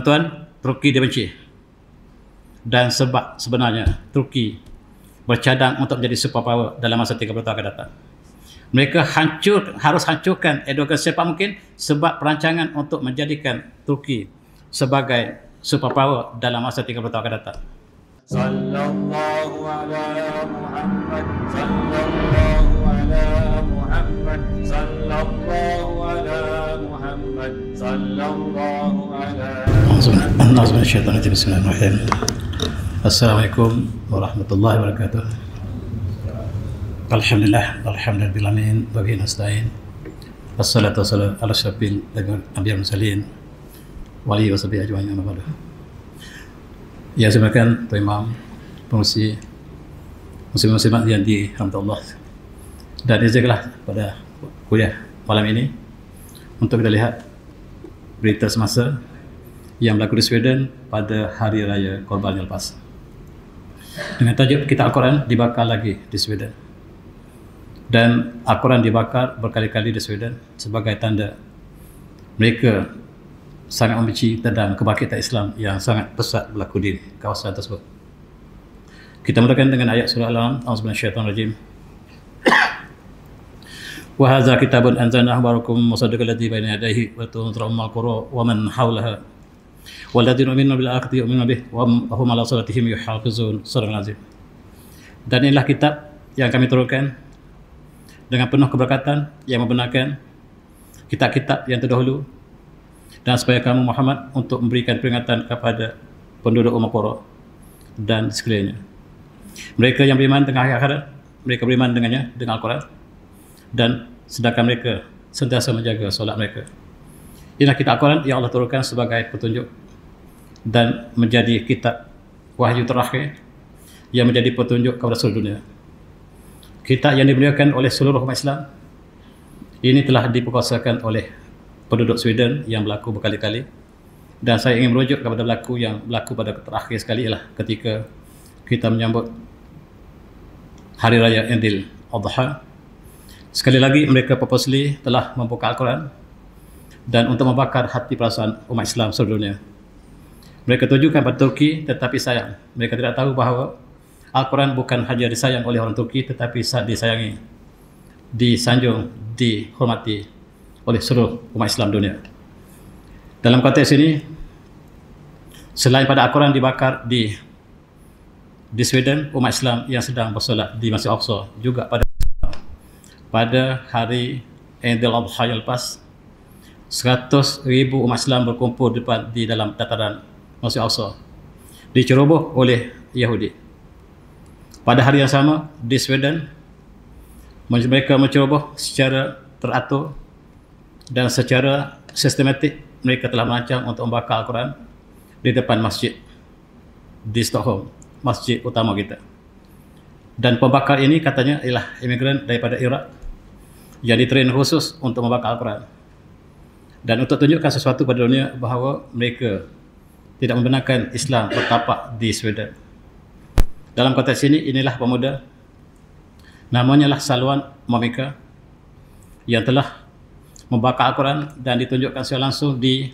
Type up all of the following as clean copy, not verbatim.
Tuan, Turki dibenci. Dan sebab sebenarnya Turki bercadang untuk menjadi superpower dalam masa 30 tahun akan datang. Mereka harus hancurkan Erdogan secepat mungkin sebab perancangan untuk menjadikan Turki sebagai superpower dalam masa 30 tahun akan datang. Sallallahu ala Muhammad, sallallahu ala Muhammad, sallallahu ala Muhammad, sallallahu ala Bismillahirrahmanirrahim. Assalamualaikum warahmatullahi wabarakatuh. Alhamdulillah, alhamdulillahirabbil alamin, wa bihi nasta'in. Wassalatu wassalamu ala asyrafil anbiya'i wal mursalin wa alihi washabihi ajma'in, amma ba'du. Ya, silakan Tuan Imam, pengurusi muslim-muslimat yang dirahmati Allah. Dan izinkanlah pada kuliah malam ini untuk kita lihat berita semasa yang berlaku di Sweden pada Hari Raya Korban yang lepas. Dengan tajuk Kitab Al-Quran dibakar lagi di Sweden. Dan Al-Quran dibakar berkali-kali di Sweden sebagai tanda mereka sangat membenci tentang kebangkitan Islam yang sangat pesat berlaku di kawasan tersebut. Kita mulakan dengan ayat surah Al-An'am. A'udzubillahi wa hadza kitabun anzalnahu mubarakun musaddiqul ladzi baina yadayhi wa tunziru ummal qura wa man hawlaha walladzina yu'minuna bil akhirati yu'minuna bihi wa hum 'ala salatihim yuhafizun. Surah Al-Azim. Dan inilah kitab yang kami turunkan dengan penuh keberkatan yang membenarkan kitab-kitab yang terdahulu, dan supaya kamu Muhammad untuk memberikan peringatan kepada penduduk ummah Qura dan sekelilingnya. Mereka yang beriman dengan hari akhirat, mereka beriman dengannya, dengan Al-Quran, dan sedangkan mereka sentiasa menjaga solat mereka. Inilah kitab Al-Quran yang Allah turunkan sebagai petunjuk dan menjadi kitab wahyu terakhir yang menjadi petunjuk kepada seluruh dunia. Kitab yang dimuliakan oleh seluruh umat Islam ini telah diperkuasakan oleh penduduk Sweden yang berlaku berkali-kali, dan saya ingin merujuk kepada yang berlaku pada terakhir sekali ialah ketika kita menyambut Hari Raya Idul Adha. Sekali lagi mereka purposely telah membuka Al-Quran dan untuk membakar hati perasaan umat Islam seluruh dunia. Mereka tujukan pada Turki tetapi sayang, mereka tidak tahu bahawa Al-Quran bukan hanya disayang oleh orang Turki tetapi disayangi, disanjung, dihormati oleh seluruh umat Islam dunia. Dalam konteks ini, selain pada Al-Quran dibakar di Sweden, umat Islam yang sedang bersolat di Masjid Al-Aqsa juga pada hari Idul Adha yang lepas, 100,000 umat Islam berkumpul di dalam dataran Masjid Al-Aqsa, diceroboh oleh Yahudi. Pada hari yang sama di Sweden, mereka menceroboh secara teratur dan secara sistematik. Mereka telah merancang untuk membakar Al-Quran di depan masjid di Stockholm, masjid utama kita. Dan pembakar ini katanya ialah imigran daripada Iraq yang ditrain khusus untuk membakar Al-Quran, dan untuk tunjukkan sesuatu pada dunia bahawa mereka tidak membenarkan Islam bertapak di Sweden. Dalam konteks ini, inilah pemuda, namanya lah Salwan Momika, yang telah membakar Al-Quran dan ditunjukkan secara langsung di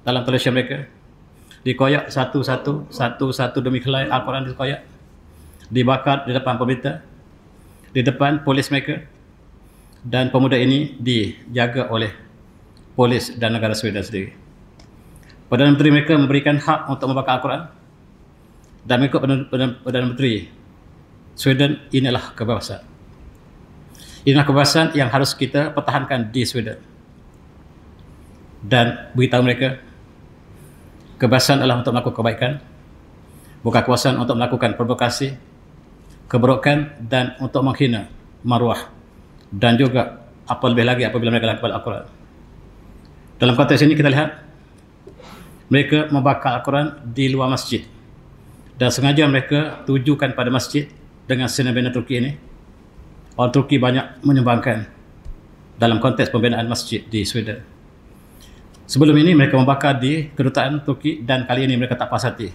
dalam televisi mereka. Dikoyak satu demi helai Al-Quran dikoyak, dibakar di depan pemerintah, di depan polis mereka, dan pemuda ini dijaga oleh polis dan negara Sweden sendiri. Perdana Menteri mereka memberikan hak untuk membakar Al-Quran, dan mengikut Perdana Menteri Sweden, inilah kebebasan. Inilah kebebasan yang harus kita pertahankan di Sweden. Dan beritahu mereka, kebebasan adalah untuk melakukan kebaikan, bukan kebebasan untuk melakukan provokasi, keburukan, dan untuk menghina maruah, dan juga apa lebih lagi apabila mereka lakukan Al-Quran. Dalam konteks ini kita lihat mereka membakar Al-Quran di luar masjid, dan sengaja mereka tujukan pada masjid dengan bina Turki ini. Orang Turki banyak menyumbangkan dalam konteks pembinaan masjid di Sweden. Sebelum ini mereka membakar di kedutaan Turki, dan kali ini mereka tak puas hati.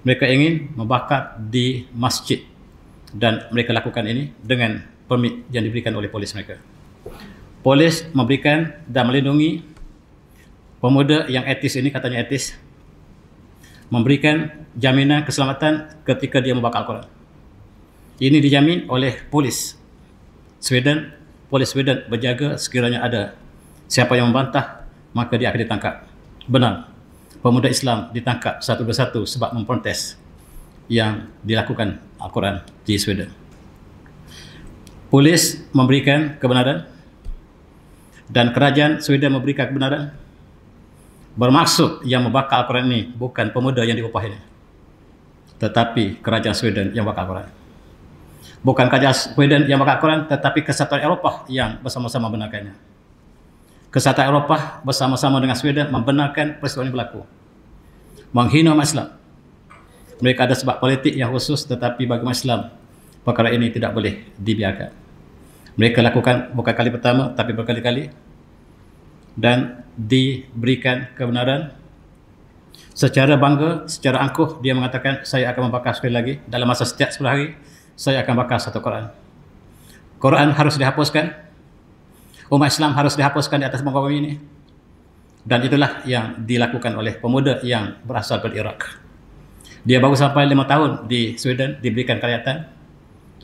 Mereka ingin membakar di masjid, dan mereka lakukan ini dengan permit yang diberikan oleh polis mereka. Polis memberikan dan melindungi pemuda yang etis ini, katanya etis, memberikan jaminan keselamatan ketika dia membakar Al-Quran. Ini dijamin oleh polis Sweden. Polis Sweden berjaga sekiranya ada siapa yang membantah, maka dia akan ditangkap. Benar, pemuda Islam ditangkap satu persatu sebab memprotes yang dilakukan Al-Quran di Sweden. Polis memberikan kebenaran dan kerajaan Sweden memberikan kebenaran. Bermaksud yang membakar Al-Quran ini bukan pemuda yang diupah ini, tetapi kerajaan Sweden yang bakar Al-Quran. Bukan kerajaan Sweden yang bakar Al-Quran, tetapi kesatuan Eropah yang bersama-sama membenarkannya. Kesatuan Eropah bersama-sama dengan Sweden membenarkan peristiwa ini berlaku. Menghina umat Islam. Mereka ada sebab politik yang khusus, tetapi bagi umat Islam perkara ini tidak boleh dibiarkan. Mereka lakukan bukan kali pertama, tapi berkali-kali, dan diberikan kebenaran secara bangga, secara angkuh. Dia mengatakan, saya akan membakar sekali lagi dalam masa setiap 10 hari, saya akan bakar satu Quran. Quran harus dihapuskan, umat Islam harus dihapuskan di atas muka bumi ini. Dan itulah yang dilakukan oleh pemuda yang berasal dari Iraq. Dia baru sampai 5 tahun di Sweden, diberikan kerakyatan,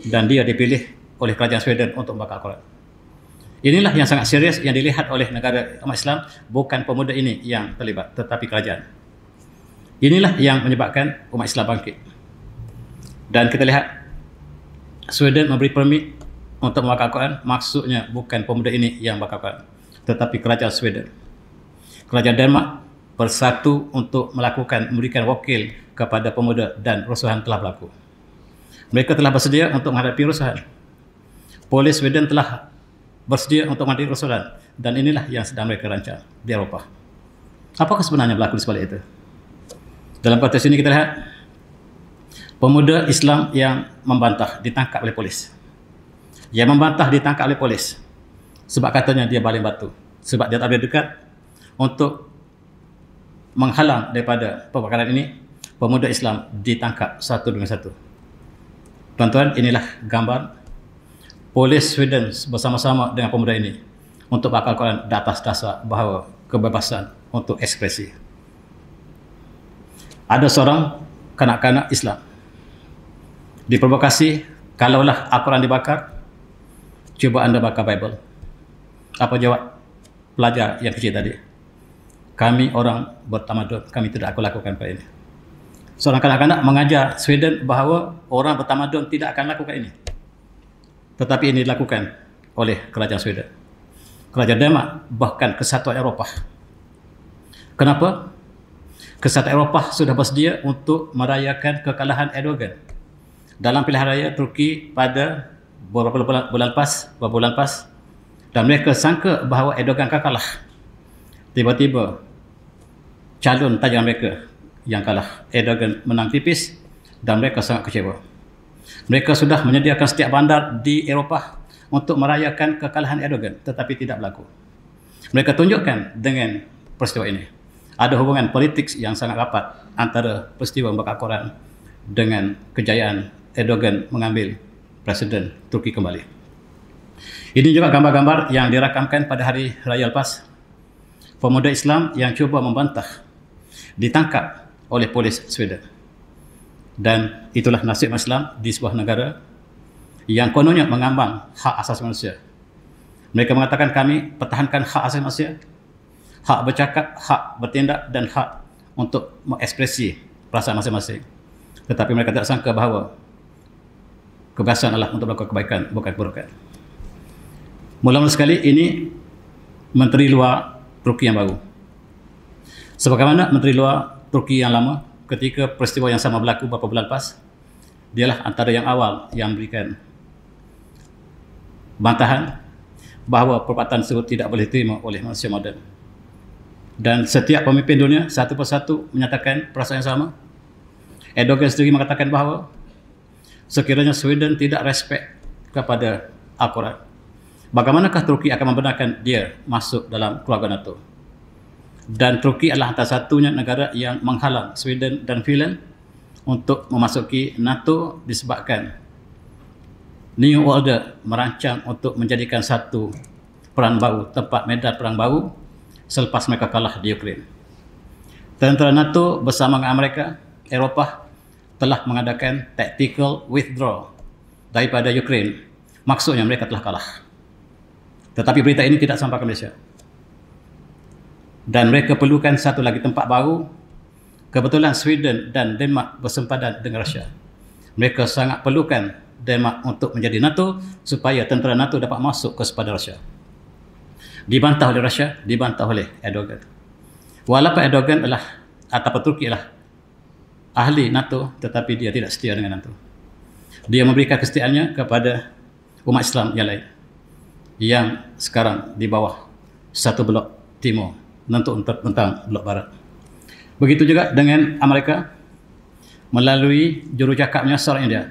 dan dia dipilih oleh kerajaan Sweden untuk membakar Quran. Inilah yang sangat serius yang dilihat oleh negara umat Islam, bukan pemuda ini yang terlibat, tetapi kerajaan. Inilah yang menyebabkan umat Islam bangkit. Dan kita lihat, Sweden memberi permit untuk membakar Quran, maksudnya bukan pemuda ini yang bakar Quran, tetapi kerajaan Sweden. Kerajaan Denmark bersatu untuk memberikan wakil kepada pemuda, dan rusuhan telah berlaku. Mereka telah bersedia untuk menghadapi rusuhan. Polis Sweden telah bersedia untuk menghadapi rusuhan, dan inilah yang sedang mereka rancang di Eropah. Apakah sebenarnya berlaku di sebalik itu? Dalam konteks ini kita lihat pemuda Islam yang membantah ditangkap oleh polis. Yang membantah ditangkap oleh polis sebab katanya dia baling batu, sebab dia tak boleh dekat. Untuk menghalang daripada pembakaran ini, pemuda Islam ditangkap satu demi satu. Tuan-tuan, inilah gambar polis Sweden bersama-sama dengan pemuda ini untuk bakar Quran di atas dasar bahawa kebebasan untuk ekspresi. Ada seorang kanak-kanak Islam diprovokasi, kalaulah Al-Quran dibakar, cuba anda bakar Bible. Apa jawab pelajar yang kecil tadi? Kami orang bertamadun, kami tidak akan lakukan perkara ini. Seorang kanak-kanak mengajar Sweden bahawa orang bertamadun tidak akan lakukan ini. Tetapi ini dilakukan oleh kerajaan Sweden, kerajaan Denmark, bahkan kesatuan Eropah. Kenapa? Kesatuan Eropah sudah bersedia untuk merayakan kekalahan Erdogan dalam pilihan raya Turki pada beberapa bulan lepas, dan mereka sangka bahawa Erdogan akan kalah. Tiba-tiba calon tajaran mereka yang kalah, Erdogan menang tipis, dan mereka sangat kecewa. Mereka sudah menyediakan setiap bandar di Eropah untuk merayakan kekalahan Erdogan, tetapi tidak berlaku. Mereka tunjukkan dengan peristiwa ini ada hubungan politik yang sangat rapat antara peristiwa membakar Quran dengan kejayaan Erdogan mengambil Presiden Turki kembali. Ini juga gambar-gambar yang dirakamkan pada hari raya lepas. Pemuda Islam yang cuba membantah ditangkap oleh polis Sweden. Dan itulah nasib Islam di sebuah negara yang kononnya mengambang hak asasi manusia. Mereka mengatakan kami pertahankan hak asasi manusia, hak bercakap, hak bertindak, dan hak untuk mengekspresi perasaan masing-masing. Tetapi mereka tidak sangka bahawa kebebasan adalah untuk melakukan kebaikan, bukan keburukan. Mula-mula sekali ini Menteri Luar Turki yang baru. Sebagaimana Menteri Luar Turki yang lama, ketika peristiwa yang sama berlaku beberapa bulan lepas, dialah antara yang awal yang memberikan bantahan bahawa perbuatan tersebut tidak boleh diterima oleh manusia moden. Dan setiap pemimpin dunia satu persatu menyatakan perasaan yang sama. Erdogan sendiri mengatakan bahawa sekiranya Sweden tidak respect kepada Al-Quran, bagaimanakah Turki akan membenarkan dia masuk dalam keluarga NATO? Dan Turki adalah antara satunya negara yang menghalang Sweden dan Finland untuk memasuki NATO disebabkan New Order merancang untuk menjadikan satu peran baru, tempat medan perang baru selepas mereka kalah di Ukraine. Tentera NATO bersama dengan Amerika, Eropah telah mengadakan tactical withdrawal daripada Ukraine. Maksudnya mereka telah kalah. Tetapi berita ini tidak sampai ke Malaysia. Dan mereka perlukan satu lagi tempat baru. Kebetulan Sweden dan Denmark bersempadan dengan Rusia. Mereka sangat perlukan Denmark untuk menjadi NATO supaya tentera NATO dapat masuk ke sepadan Rusia. Dibantah oleh Rusia, dibantah oleh Erdogan. Walaupun Erdogan ataupun Turki adalah ahli NATO, tetapi dia tidak setia dengan NATO. Dia memberikan kesetiaannya kepada umat Islam yang lain, yang sekarang di bawah satu blok timur tentang blok barat. Begitu juga dengan Amerika melalui jurucakapnya seorang India.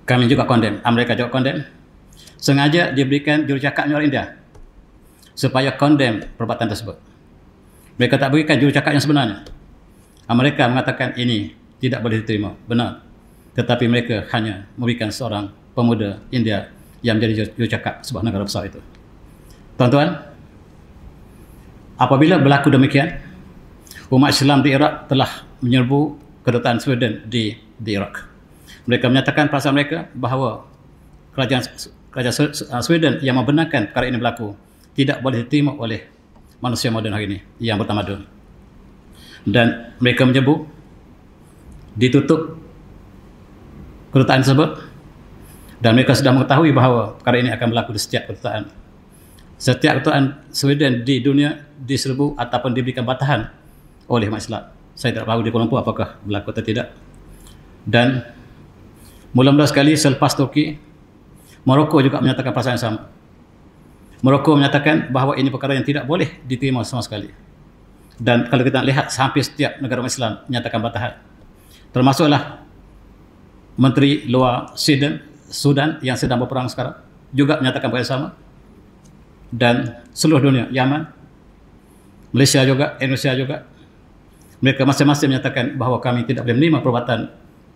Kami juga condemn, Amerika juga condemn. Sengaja diberikan jurucakapnya orang India supaya condemn perbuatan tersebut. Mereka tak berikan jurucakap yang sebenarnya. Amerika mengatakan ini tidak boleh diterima, benar. Tetapi mereka hanya memberikan seorang pemuda India yang menjadi jurucakap sebuah negara besar itu. Tuan-tuan, apabila berlaku demikian, umat Islam di Iraq telah menyerbu kedutaan Sweden di Iraq. Mereka menyatakan perasaan mereka bahawa kerajaan Sweden yang membenarkan perkara ini berlaku tidak boleh diterima oleh manusia moden hari ini yang bertamadun. Dan mereka menyebut ditutup kedutaan tersebut, dan mereka sudah mengetahui bahawa perkara ini akan berlaku di setiap kedutaan. Setiap kedutaan Sweden di dunia diserbu ataupun diberikan batahan oleh umat Islam. Saya tidak tahu di Kuala Lumpur apakah berlaku atau tidak. Dan mula-mula sekali selepas Turki, Morocco juga menyatakan perasaan yang sama. Morocco menyatakan bahawa ini perkara yang tidak boleh diterima sama sekali. Dan kalau kita lihat, hampir setiap negara Islam menyatakan batahan. Termasuklah Menteri Luar Sudan yang sedang berperang sekarang juga menyatakan perkara yang sama. Dan seluruh dunia, Yaman, Malaysia juga, Indonesia juga, mereka masing-masing menyatakan bahawa kami tidak boleh menerima perbuatan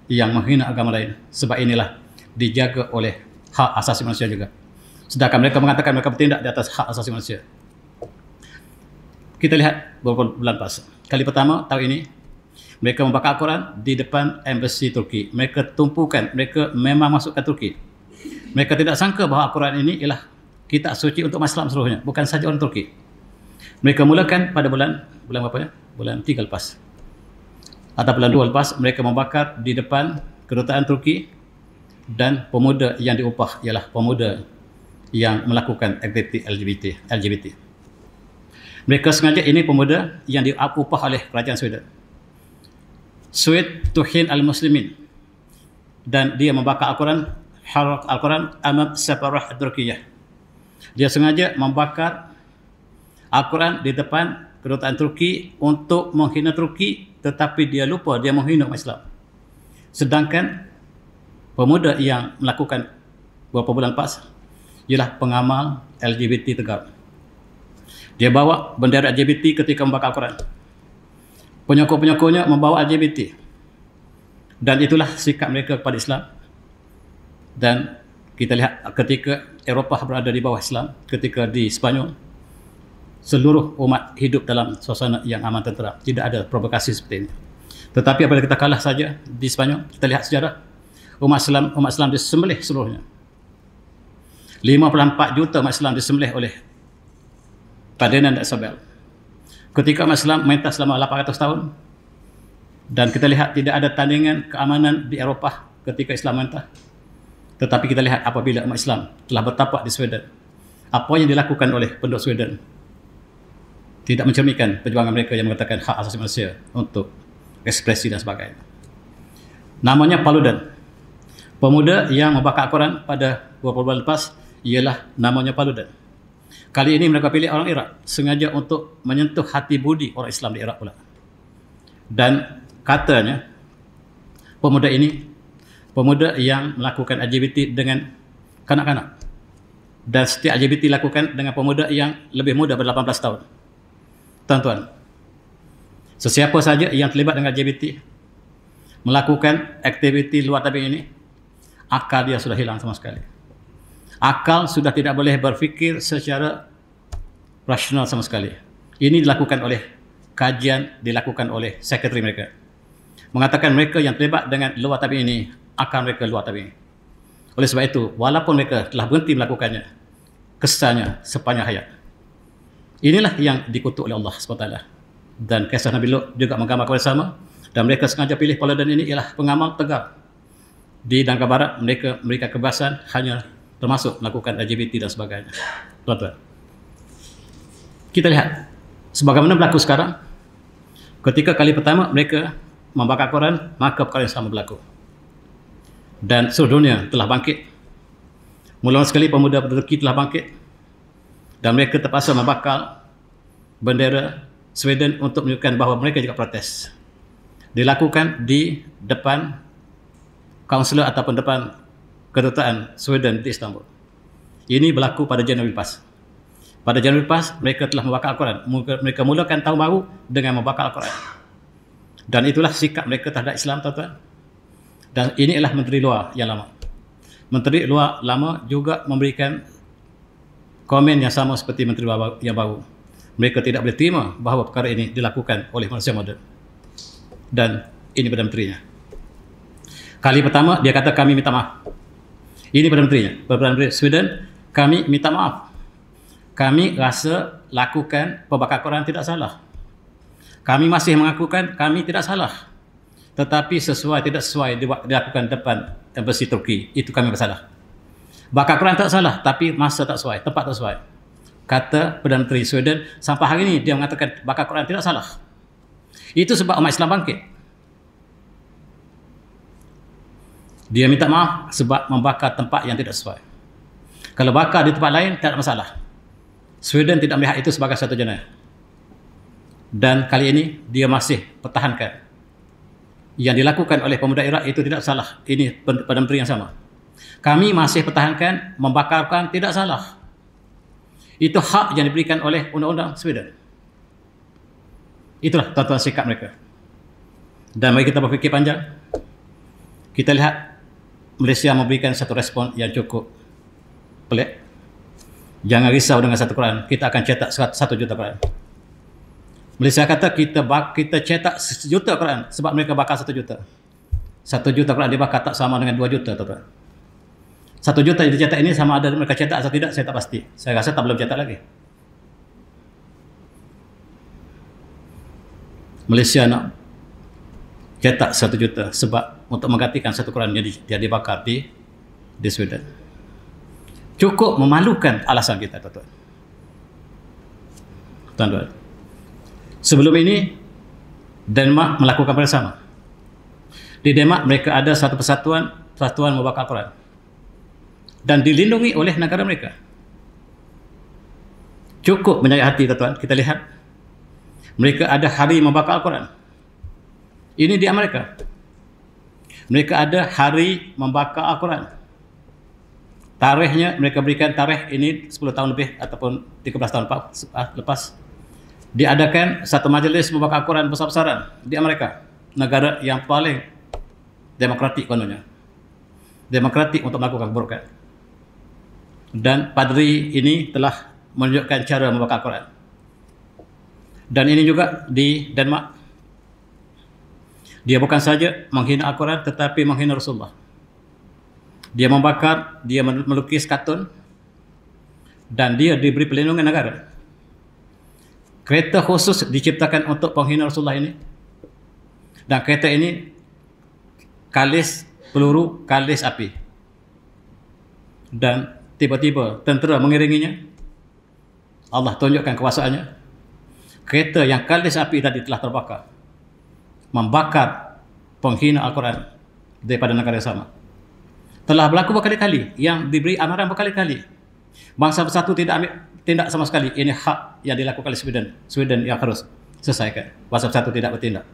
yang menghina agama lain, sebab inilah dijaga oleh hak asasi manusia juga. Sedangkan mereka mengatakan mereka bertindak di atas hak asasi manusia. Kita lihat beberapa bulan lepas. Kali pertama tahun ini, mereka membakar Al-Quran di depan embassy Turki. Mereka tumpukan, mereka memang masuk ke Turki. Mereka tidak sangka bahawa Al-Quran ini ialah kitab suci untuk umat Islam seluruhnya, bukan saja orang Turki. Mereka mulakan pada bulan berapa ya? Bulan 3 lepas. Atau bulan 2 lepas, mereka membakar di depan kedutaan Turki, dan pemuda yang diupah ialah pemuda yang melakukan aktiviti LGBT. Mereka sengaja, ini pemuda yang diupah oleh kerajaan Sweden. Sued Tuhin al-Muslimin, dan dia membakar Al-Quran, Haraq Al-Quran Amam Safarah Turkiyah. Dia sengaja membakar Al-Quran di depan kedutaan Turki untuk menghina Turki, tetapi dia lupa dia menghina umat Islam. Sedangkan pemuda yang melakukan beberapa bulan lepas ialah pengamal LGBT tegak. Dia bawa bendera LGBT ketika membakar Al-Quran. Penyokong-penyokongnya membawa LGBT. Dan itulah sikap mereka kepada Islam. Dan kita lihat ketika Eropah berada di bawah Islam, ketika di Sepanyol, seluruh umat hidup dalam suasana yang aman tentera. Tidak ada provokasi seperti ini. Tetapi apabila kita kalah saja di Sepanyol, kita lihat sejarah, umat Islam disembelih seluruhnya. 54 juta umat Islam disembelih oleh Ferdinand Isabel. Ketika umat Islam merintah selama 800 tahun, dan kita lihat tidak ada tandingan keamanan di Eropah ketika Islam merintah. Tetapi kita lihat apabila umat Islam telah bertapak di Sweden, apa yang dilakukan oleh penduduk Sweden tidak mencerminkan perjuangan mereka yang mengatakan hak asasi manusia untuk ekspresi dan sebagainya. Namanya Paludan. Pemuda yang membakar Al-Quran pada beberapa bulan lepas ialah namanya Paludan. Kali ini mereka pilih orang Iraq sengaja untuk menyentuh hati budi orang Islam di Iraq pula. Dan katanya pemuda ini pemuda yang melakukan LGBT dengan kanak-kanak, dan setiap LGBT dilakukan dengan pemuda yang lebih muda ber-18 tahun. Tuan-tuan, sesiapa saja yang terlibat dengan LGBT melakukan aktiviti luar tabiat ini, akal dia sudah hilang sama sekali. Akal sudah tidak boleh berfikir secara rasional sama sekali. Ini dilakukan oleh kajian dilakukan oleh sekretari mereka. Mengatakan mereka yang terlibat dengan luar tabi'i ini akan mereka luar tabi'i. Oleh sebab itu, walaupun mereka telah berhenti melakukannya, kesannya sepanjang hayat. Inilah yang dikutuk oleh Allah SWT. Dan kisah Nabi Lut juga menggambarkan sama. Dan mereka sengaja pilih Poladin ini ialah pengamal tegar. Di Dangka Barat, mereka memberikan kebebasan hanya termasuk melakukan LGBT dan sebagainya. Tuan-tuan, kita lihat sebagaimana berlaku sekarang. Ketika kali pertama mereka membakar Quran, maka perkara yang sama berlaku. Dan seluruh dunia telah bangkit. Mula sekali pemuda Turki telah bangkit. Dan mereka terpaksa membakar bendera Sweden untuk menunjukkan bahawa mereka juga protes. Dilakukan di depan kaunselor ataupun depan kedutaan Sweden di Istanbul. Ini berlaku pada Januari lepas. Pada Januari lepas, mereka telah membakar Al-Quran. Mereka mulakan tahun baru dengan membakar Al-Quran. Dan itulah sikap mereka terhadap Islam, tuan-tuan. Dan ini adalah Menteri Luar yang lama. Menteri Luar lama juga memberikan komen yang sama seperti Menteri Luar yang baru. Mereka tidak boleh terima bahawa perkara ini dilakukan oleh manusia moden. Dan ini Perdana Menterinya. Kali pertama dia kata kami minta maaf. Ini Perdana Menterinya. Perdana Menteri Sweden, kami minta maaf. Kami rasa lakukan pembakar Quran tidak salah. Kami masih mengakukan kami tidak salah. Tetapi sesuai tidak sesuai dilakukan depan embassy Turki, itu kami bersalah. Bakar Quran tak salah, tapi masa tak sesuai, tempat tak sesuai. Kata Perdana Menteri Sweden, sampai hari ini dia mengatakan bakar Quran tidak salah. Itu sebab umat Islam bangkit. Dia minta maaf sebab membakar tempat yang tidak sesuai. Kalau bakar di tempat lain, tak ada masalah. Sweden tidak melihat itu sebagai satu jenayah. Dan kali ini, dia masih pertahankan. Yang dilakukan oleh pemuda Iraq itu tidak salah. Ini Perdana Menteri yang sama. Kami masih pertahankan membakarkan tidak salah. Itu hak yang diberikan oleh undang-undang Sweden. Itulah tuan-tuan sikap mereka. Dan mari kita berfikir panjang. Kita lihat Malaysia memberikan satu respon yang cukup pelik. Jangan risau dengan satu Quran. Kita akan cetak 1 juta Quran. Malaysia kata kita cetak 1 juta Quran sebab mereka bakar 1 juta. 1 juta Quran dibakar tak sama dengan 2 juta, tuan-tuan. 1 juta yang dicetak ini sama ada mereka cetak atau tidak, saya tak pasti. Saya rasa tak belum cetak lagi. Malaysia nak cetak 1 juta sebab untuk menggantikan satu Quran yang dibakar di Sweden. Cukup memalukan alasan kita, tuan-tuan. Tuan-tuan, sebelum ini Denmark melakukan perkara sama. Di Denmark mereka ada satu persatuan membakar Quran dan dilindungi oleh negara mereka. Cukup menyayat hati, tuan-tuan. Kita lihat mereka ada hari membakar Al-Quran. Ini di Amerika. Mereka ada hari membakar Al-Quran. Tarikhnya mereka berikan tarikh ini 10 tahun lebih ataupun 13 tahun lepas. Diadakan satu majlis membakar Al-Quran besar-besaran di Amerika. Negara yang paling demokratik kononnya. Demokratik untuk melakukan keburukan. Dan padri ini telah menunjukkan cara membakar Al-Quran. Dan ini juga di Denmark. Dia bukan saja menghina Al-Quran tetapi menghina Rasulullah. Dia membakar, dia melukis kartun dan dia diberi perlindungan negara. Kereta khusus diciptakan untuk penghina Rasulullah ini. Dan kereta ini kalis peluru, kalis api. Dan tiba-tiba tentera mengiringinya. Allah tunjukkan kuasaannya. Kereta yang kalis api tadi telah terbakar. Membakar penghina Al-Quran daripada negara yang sama. Telah berlaku berkali-kali, yang diberi amaran berkali-kali. Bangsa bersatu tidak ambil tindak sama sekali. Ini hak yang dilakukan oleh Sweden yang harus selesaikan. Bangsa bersatu tidak bertindak.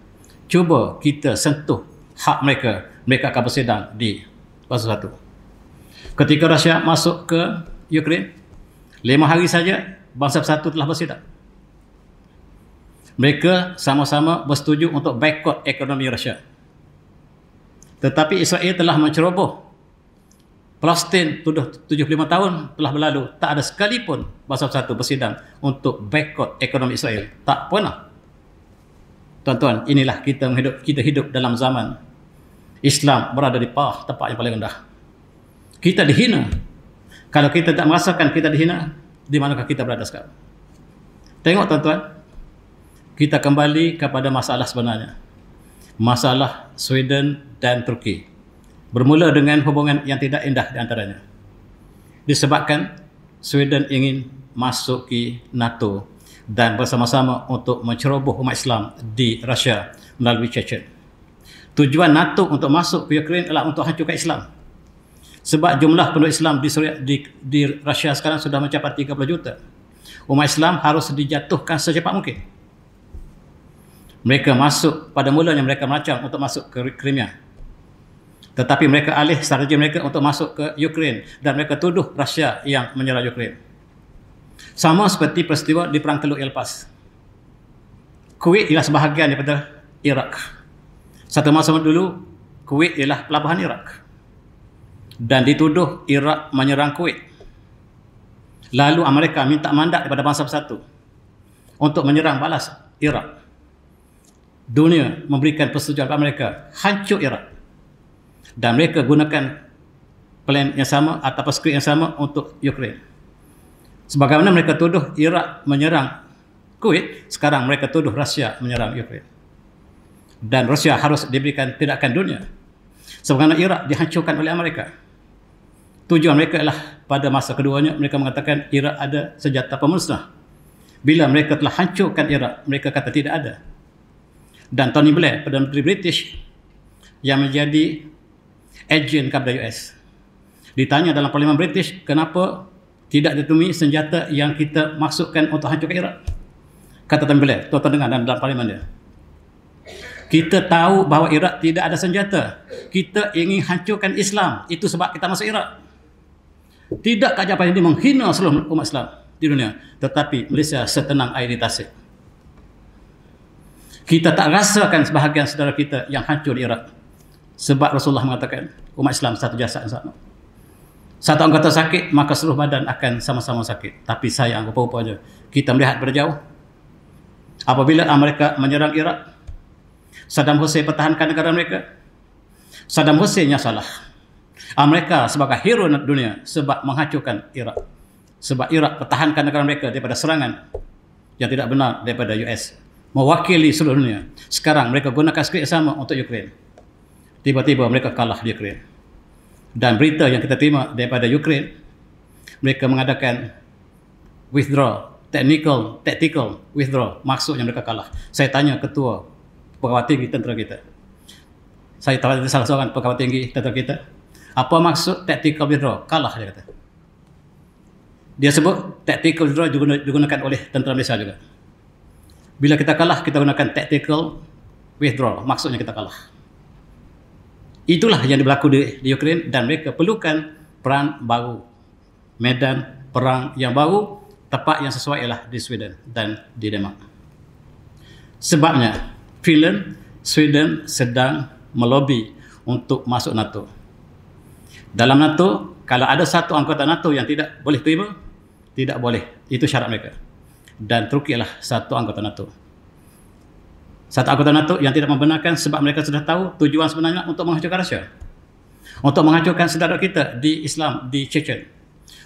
Cuba kita sentuh hak mereka, mereka akan bersidang di bangsa bersatu. Ketika Rusia masuk ke Ukraine, 5 hari saja bangsa bersatu telah bersidang. Mereka sama-sama bersetuju untuk boikot ekonomi Rusia. Tetapi Israel telah menceroboh. Palestin sudah 75 tahun telah berlalu, tak ada sekalipun bangsa bersatu bersidang untuk boikot ekonomi Israel. Tak pernah. Tuan-tuan, inilah kita hidup dalam zaman Islam berada di tempat yang paling rendah. Kita dihina. Kalau kita tak merasakan kita dihina, di manakah kita berada sekarang? Tengok tuan-tuan, kita kembali kepada masalah sebenarnya. Masalah Sweden dan Turki. Bermula dengan hubungan yang tidak indah di antaranya. Disebabkan Sweden ingin masuki NATO dan bersama-sama untuk menceroboh umat Islam di Rusia melalui Chechen. Tujuan NATO untuk masuk ke Ukraine adalah untuk hancurkan Islam. Sebab jumlah penduduk Islam di Rusia sekarang sudah mencapai 30 juta. Umat Islam harus dijatuhkan secepat mungkin. Mereka masuk, pada mulanya mereka merancang untuk masuk ke Crimea. Tetapi mereka alih strategi mereka untuk masuk ke Ukraine dan mereka tuduh Rusia yang menyerang Ukraine. Sama seperti peristiwa di Perang Teluk yang lepas. Kuwait ialah sebahagian daripada Iraq. Satu masa dulu, Kuwait ialah pelabuhan Iraq. Dan dituduh Iraq menyerang Kuwait. Lalu Amerika minta mandat daripada bangsa bersatu untuk menyerang balas Iraq. Dunia memberikan persetujuan kepada mereka, hancur Iraq. Dan mereka gunakan plan yang sama atau skrip yang sama untuk Ukraine. Sebagaimana mereka tuduh Iraq menyerang Kuwait, sekarang mereka tuduh Rusia menyerang Ukraine. Dan Rusia harus diberikan tindakan dunia. Sebagaimana Iraq dihancurkan oleh Amerika. Tujuan mereka adalah pada masa keduanya, mereka mengatakan Iraq ada senjata pemusnah. Bila mereka telah hancurkan Iraq, mereka kata tidak ada. Dan Tony Blair, Perdana Menteri British, yang menjadi agen kepada US, ditanya dalam Parlimen British, kenapa tidak ditemui senjata yang kita masukkan untuk hancurkan Iraq? Kata Tony Blair, tuan-tuan dengar dalam parlimen dia, kita tahu bahawa Iraq tidak ada senjata. Kita ingin hancurkan Islam. Itu sebab kita masuk Iraq. Tidak kajian ini menghina seluruh umat Islam di dunia. Tetapi Malaysia setenang air di tasik. Kita tak rasakan sebahagian saudara kita yang hancur di Iraq. Sebab Rasulullah mengatakan, umat Islam satu jasad yang sama. Satu anggota sakit, maka seluruh badan akan sama-sama sakit. Tapi sayang, rupa-rupanya kita melihat berjauh. Apabila Amerika menyerang Iraq, Saddam Hussein pertahankan negara mereka. Saddam Hussein yang salah. Amerika sebagai hero dunia sebab menghancurkan Iraq. Sebab Iraq pertahankan negara mereka daripada serangan yang tidak benar daripada US. Mewakili seluruh dunia. Sekarang mereka gunakan skrip yang sama untuk Ukraine. Tiba-tiba mereka kalah di Ukraine. Dan berita yang kita terima daripada Ukraine, mereka mengadakan withdraw, tactical withdraw. Maksudnya mereka kalah. Saya tanya ketua pegawai tinggi tentera kita. Saya tahu salah seorang pegawai tinggi tentera kita. Apa maksud tactical withdraw? Kalah, dia kata. Dia sebut tactical withdraw digunakan oleh tentera Malaysia juga. Bila kita kalah, kita gunakan tactical withdraw. Maksudnya kita kalah. Itulah yang berlaku di Ukraine dan mereka perlukan peran baru. Medan perang yang baru, tempat yang sesuai ialah di Sweden dan di Denmark. Sebabnya, Finland, Sweden sedang melobi untuk masuk NATO. Dalam NATO, kalau ada satu anggota NATO yang tidak boleh terima, tidak boleh. Itu syarat mereka. Dan Turki adalah satu anggota NATO. Satu anggota NATO yang tidak membenarkan sebab mereka sudah tahu tujuan sebenarnya untuk menghancurkan Rusia. Untuk menghancurkan saudara kita di Islam, di Chechen.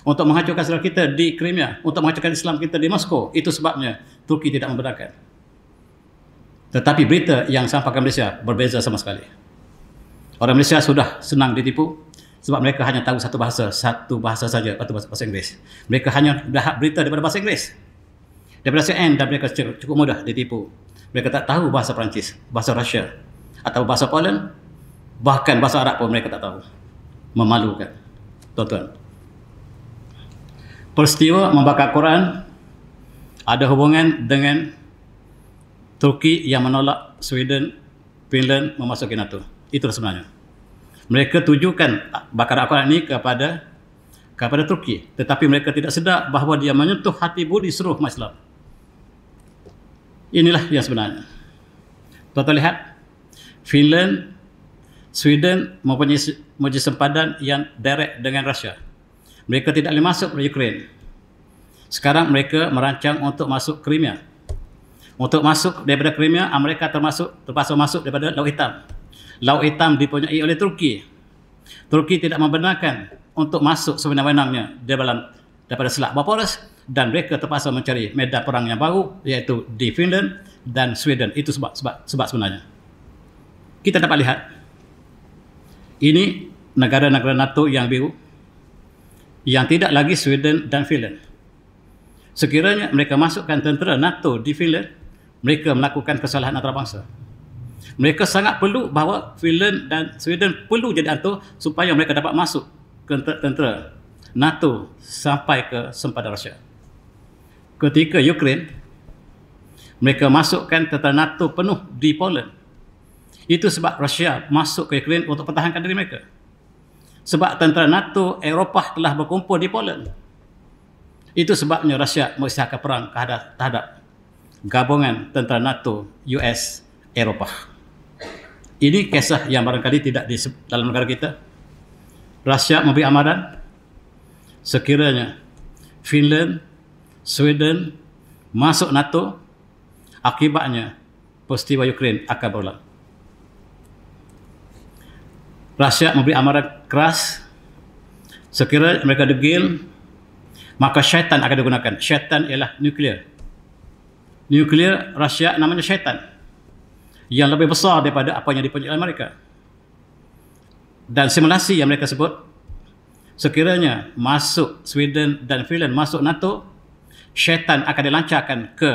Untuk menghancurkan saudara kita di Crimea. Untuk menghancurkan Islam kita di Moskow. Itu sebabnya Turki tidak membenarkan. Tetapi berita yang sampaikan Malaysia berbeza sama sekali. Orang Malaysia sudah senang ditipu sebab mereka hanya tahu satu bahasa saja, atau bahasa Inggeris. Mereka hanya dapat berita daripada bahasa Inggeris, daripada CNN, dan mereka cukup mudah ditipu. Mereka tak tahu bahasa Perancis, bahasa Rusia, atau bahasa Poland, bahkan bahasa Arab pun mereka tak tahu. Memalukan, tuan-tuan. Peristiwa membakar Quran ada hubungan dengan Turki yang menolak Sweden, Finland memasuki NATO. Itu sebenarnya. Mereka tujukan bakar Al-Quran ini kepada Turki. Tetapi mereka tidak sedar bahawa dia menyentuh hati budi seluruh umat Islam. Inilah yang sebenarnya. Tuan-tuan lihat, Finland, Sweden mempunyai sempadan yang direct dengan Rusia. Mereka tidak boleh masuk ke Ukraine. Sekarang mereka merancang untuk masuk Crimea. Untuk masuk daripada Crimea, Amerika terpaksa masuk daripada Laut Hitam. Laut Hitam dipunyai oleh Turki. Turki tidak membenarkan untuk masuk sewenang-wenangnya daripada Selat Bosphorus, dan mereka terpaksa mencari medan perang yang baru, iaitu di Finland dan Sweden. Itu sebab sebenarnya. Kita dapat lihat, ini negara-negara NATO yang biru, yang tidak lagi Sweden dan Finland. Sekiranya mereka masukkan tentera NATO di Finland, mereka melakukan kesalahan antarabangsa. Mereka sangat perlu bahawa Finland dan Sweden perlu jadi atur supaya mereka dapat masuk ke tentera NATO sampai ke sempadan Rusia. Ketika Ukraine, mereka masukkan tentera NATO penuh di Poland. Itu sebab Rusia masuk ke Ukraine untuk pertahankan diri mereka. Sebab tentera NATO Eropah telah berkumpul di Poland. Itu sebabnya Rusia mengisytiharkan perang terhadap gabungan tentera NATO US Eropah. Ini kisah yang barangkali tidak di dalam negara kita. Rusia memberi amaran sekiranya Finland, Sweden masuk NATO, akibatnya peristiwa Ukraine akan berulang. Rusia memberi amaran keras sekiranya mereka degil, maka syaitan akan digunakan. Syaitan ialah nuklear. Nuklear Rusia namanya syaitan, yang lebih besar daripada apa yang dipunyai Amerika. Dan simulasi yang mereka sebut, sekiranya masuk Sweden dan Finland masuk NATO, syaitan akan dilancarkan ke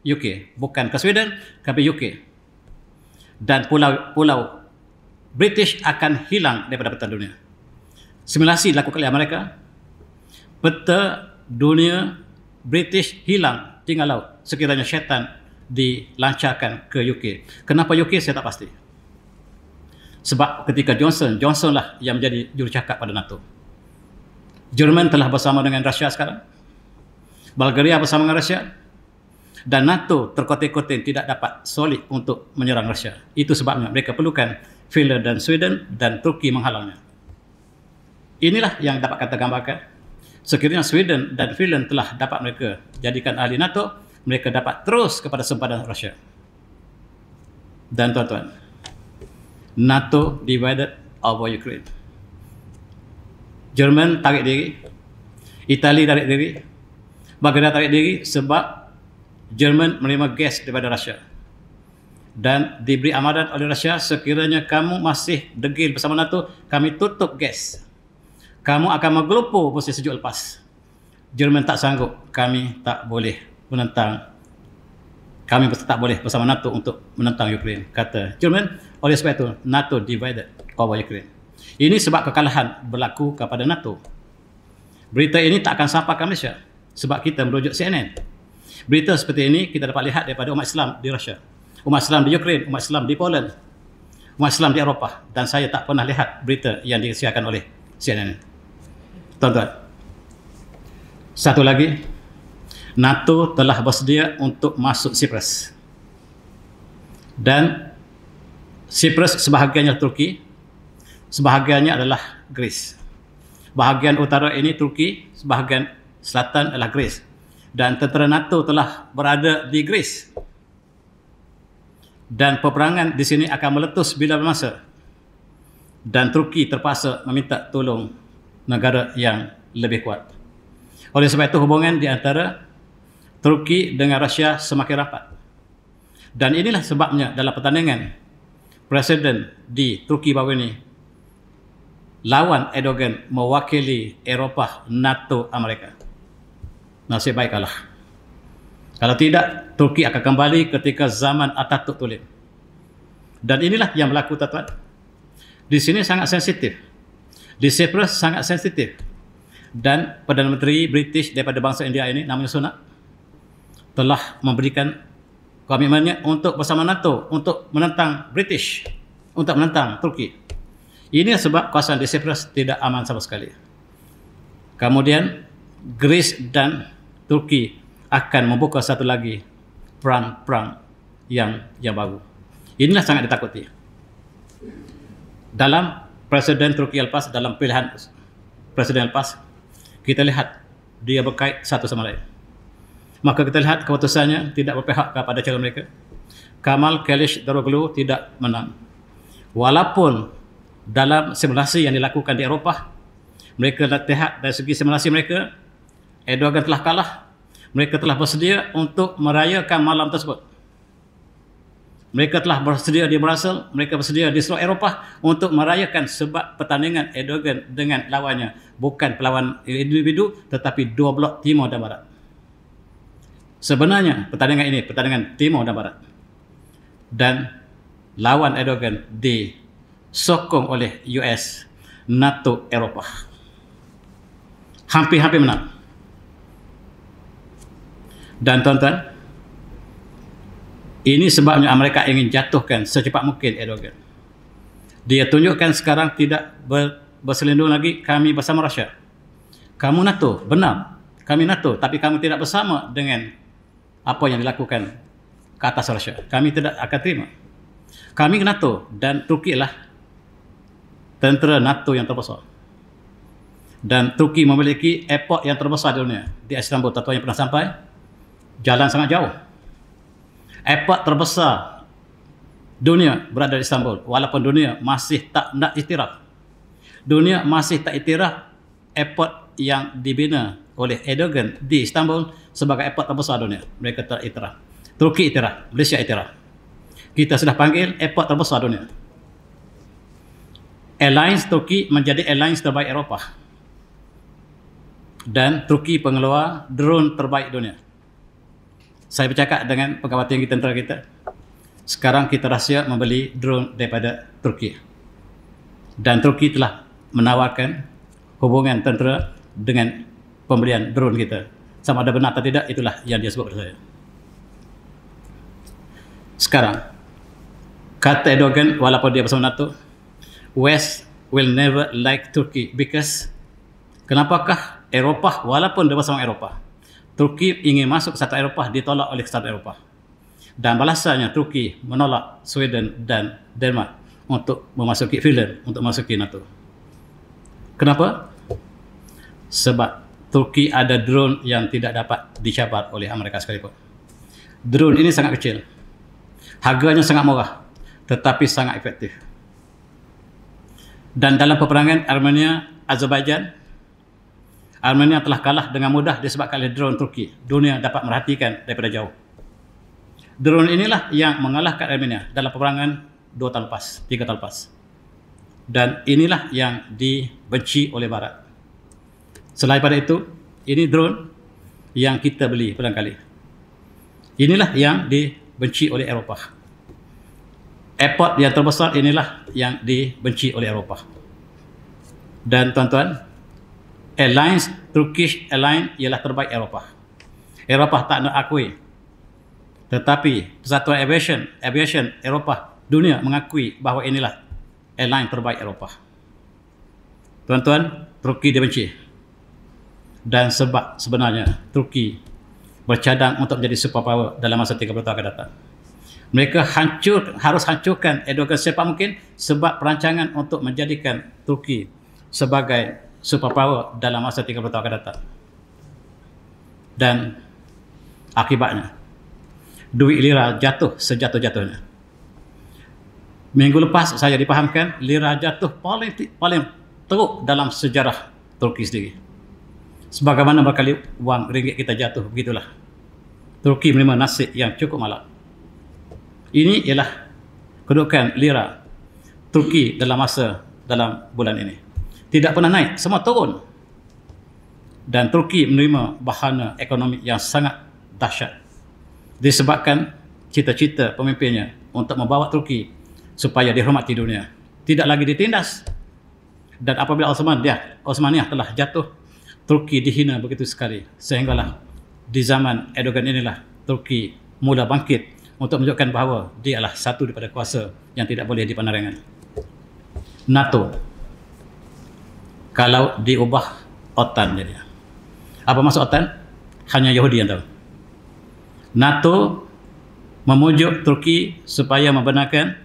UK, bukan ke Sweden, tapi UK. Dan pulau British akan hilang daripada peta dunia. Simulasi dilakukan oleh Amerika. Peta dunia British hilang, tinggal laut, sekiranya syaitan dilancarkan ke UK. Kenapa UK saya tak pasti. Sebab ketika Johnson lah yang menjadi jurucakap pada NATO. Jerman telah bersama dengan Rusia sekarang. Bulgaria bersama dengan Rusia. Dan NATO terkotin-kotin tidak dapat solid untuk menyerang Rusia. Itu sebabnya mereka perlukan Finland dan Sweden, dan Turki menghalangnya. Inilah yang dapat kita gambarkan. Sekiranya Sweden dan Finland telah dapat mereka jadikan ahli NATO, mereka dapat terus kepada sempadan Rusia. Dan tuan-tuan, NATO divided over Ukraine. Jerman tarik diri, Itali tarik diri, Bulgaria tarik diri sebab Jerman menerima gas daripada Rusia. Dan diberi amaran oleh Rusia, sekiranya kamu masih degil bersama NATO, kami tutup gas. Kamu akan menggelupur musim sejuk lepas. Jerman tak sanggup, kami tak boleh menentang. Kami tak boleh bersama NATO untuk menentang Ukraine, kata Jerman. Oleh sebab itu, NATO divided over Ukraine. Ini sebab kekalahan berlaku kepada NATO. Berita ini tak akan sampai ke Malaysia sebab kita merujuk CNN. Berita seperti ini kita dapat lihat daripada umat Islam di Rusia, umat Islam di Ukraine, umat Islam di Poland, umat Islam di Eropah. Dan saya tak pernah lihat berita yang disiarkan oleh CNN. Tuan-tuan, satu lagi, NATO telah bersedia untuk masuk Cyprus. Dan Cyprus sebahagiannya Turki, sebahagiannya adalah Greece. Bahagian utara ini Turki, sebahagian selatan adalah Greece. Dan tentera NATO telah berada di Greece. Dan peperangan di sini akan meletus bila bermasa. Dan Turki terpaksa meminta tolong negara yang lebih kuat. Oleh sebab itu, hubungan di antara Turki dengan Rusia semakin rapat. Dan inilah sebabnya dalam pertandingan Presiden di Turki baru ini, lawan Erdogan mewakili Eropah, NATO, Amerika. Nasib baik kalah. Kalau tidak, Turki akan kembali ketika zaman Atatürk tulen. Dan inilah yang berlaku, tuan-tuan. Di sini sangat sensitif. Di Cyprus sangat sensitif. Dan Perdana Menteri British daripada bangsa India ini, namanya Sunak, telah memberikan komitmennya untuk bersama NATO untuk menentang British, untuk menentang Turki. Ini sebab kawasan di Cyprus tidak aman sama sekali. Kemudian Greece dan Turki akan membuka satu lagi perang yang baru. Inilah sangat ditakuti. Dalam Presiden Turki lepas, dalam pilihan Presiden lepas, kita lihat dia berkait satu sama lain. Maka kita lihat keputusannya tidak berpihak kepada calon mereka. Kemal Kılıçdaroğlu tidak menang. Walaupun dalam simulasi yang dilakukan di Eropah, mereka lihat dari segi simulasi mereka, Erdogan telah kalah. Mereka telah bersedia untuk merayakan malam tersebut. Mereka telah bersedia di Brussels, mereka bersedia di seluruh Eropah untuk merayakan sebab pertandingan Erdogan dengan lawannya bukan perlawan individu tetapi dua blok Timur dan Barat. Sebenarnya pertandingan ini pertandingan Timur dan Barat. Dan lawan Erdogan disokong oleh US, NATO, Eropah. Hampir-hampir menang. Dan tuan-tuan, ini sebabnya Amerika ingin jatuhkan secepat mungkin Erdogan. Dia tunjukkan sekarang tidak berselindung lagi, kami bersama Rusia. Kamu NATO, benar. Kami NATO, tapi kamu tidak bersama dengan apa yang dilakukan ke atas Rusia. Kami tidak akan terima. Kami NATO dan Turki lah tentera NATO yang terbesar. Dan Turki memiliki airport yang terbesar di dunia. Di Istanbul, tuan-tuan yang pernah sampai, jalan sangat jauh. Airport terbesar dunia berada di Istanbul, walaupun dunia masih tak nak iktiraf. Dunia masih tak iktiraf airport yang dibina oleh Erdogan di Istanbul sebagai airport terbesar dunia. Mereka tak iktiraf. Turki iktiraf, Malaysia iktiraf. Kita sudah panggil airport terbesar dunia. Airlines Turki menjadi airlines terbaik Eropah. Dan Turki pengeluar drone terbaik dunia. Saya bercakap dengan pegawai tinggi tentera kita. Sekarang kita rahsia membeli drone daripada Turki. Dan Turki telah menawarkan hubungan tentera dengan pembelian drone kita. Sama ada benar atau tidak, itulah yang dia sebut kepada saya. Sekarang, kata Erdogan, walaupun dia bersama NATO, West will never like Turkey because kenapakah Eropah, walaupun dia bersama Eropah, Turki ingin masuk ke satu Eropah, ditolak oleh satu Eropah. Dan balasannya Turki menolak Sweden dan Denmark untuk memasuki Finland, untuk memasuki NATO. Kenapa? Sebab Turki ada drone yang tidak dapat dicapai oleh Amerika sekalipun. Drone ini sangat kecil. Harganya sangat murah, tetapi sangat efektif. Dan dalam peperangan Armenia-Azerbaijan, Armenia telah kalah dengan mudah disebabkan oleh drone Turki. Dunia dapat merhatikan daripada jauh. Drone inilah yang mengalahkan Armenia dalam peperangan 2 tahun lepas, 3 tahun lepas. Dan inilah yang dibenci oleh Barat. Selain pada itu, ini drone yang kita beli barangkali. Inilah yang dibenci oleh Eropah. Airport yang terbesar inilah yang dibenci oleh Eropah. Dan tuan-tuan, Airlines, Turkish Airlines ialah terbaik Eropah. Eropah tak nak akui. Tetapi Persatuan Aviation Eropah dunia mengakui bahawa inilah airline terbaik Eropah. Tuan-tuan, Turki dibenci. Dan sebab sebenarnya Turki bercadang untuk menjadi superpower dalam masa 30 tahun akan datang. Mereka harus hancurkan Erdogan secepat mungkin sebab perancangan untuk menjadikan Turki sebagai superpower dalam masa 30 tahun akan datang. Dan akibatnya, duit lira jatuh sejatuh-jatuhnya. Minggu lepas saya dipahamkan lira jatuh paling teruk dalam sejarah Turki sendiri. Sebagaimana berkali wang ringgit kita jatuh, begitulah. Turki menerima nasib yang cukup malap. Ini ialah kedudukan lira Turki dalam bulan ini. Tidak pernah naik, semua turun. Dan Turki menerima bahana ekonomi yang sangat dahsyat. Disebabkan cita-cita pemimpinnya untuk membawa Turki supaya dihormati dunia. Tidak lagi ditindas. Dan apabila Osmaniyah telah jatuh, Turki dihina begitu sekali. Sehinggalah di zaman Erdogan inilah Turki mula bangkit untuk menunjukkan bahawa dia adalah satu daripada kuasa yang tidak boleh dipandang. NATO kalau diubah OTAN jadi. Apa maksud OTAN? Hanya Yahudi yang tahu. NATO memujuk Turki supaya membenarkan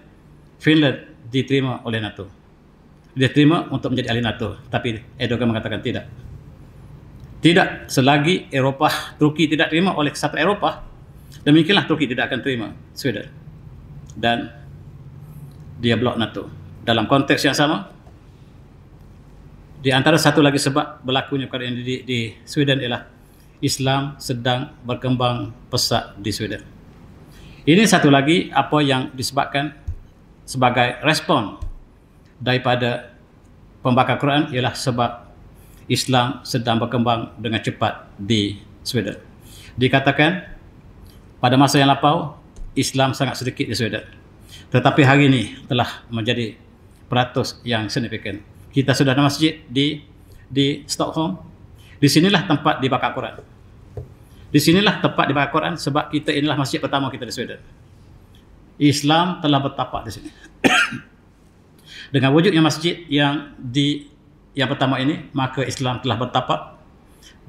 Finland diterima oleh NATO. Dia terima untuk menjadi ahli NATO, tapi Erdogan mengatakan tidak. Tidak selagi Turki tidak terima oleh Kesatuan Eropah, demikianlah Turki tidak akan terima Sweden. Dan dia blok NATO. Dalam konteks yang sama, di antara satu lagi sebab berlakunya perkara ini di Sweden ialah Islam sedang berkembang pesat di Sweden. Ini satu lagi apa yang disebabkan sebagai respon daripada pembakar Quran ialah sebab Islam sedang berkembang dengan cepat di Sweden. Dikatakan pada masa yang lampau Islam sangat sedikit di Sweden, tetapi hari ini telah menjadi peratus yang signifikan. Kita sudah ada masjid di Stockholm. Di sinilah tempat dibakar Quran. Di sinilah tempat dibakar Quran sebab kita inilah masjid pertama kita di Sweden. Islam telah bertapak di sini. Dengan wujudnya masjid yang pertama ini, maka Islam telah bertapak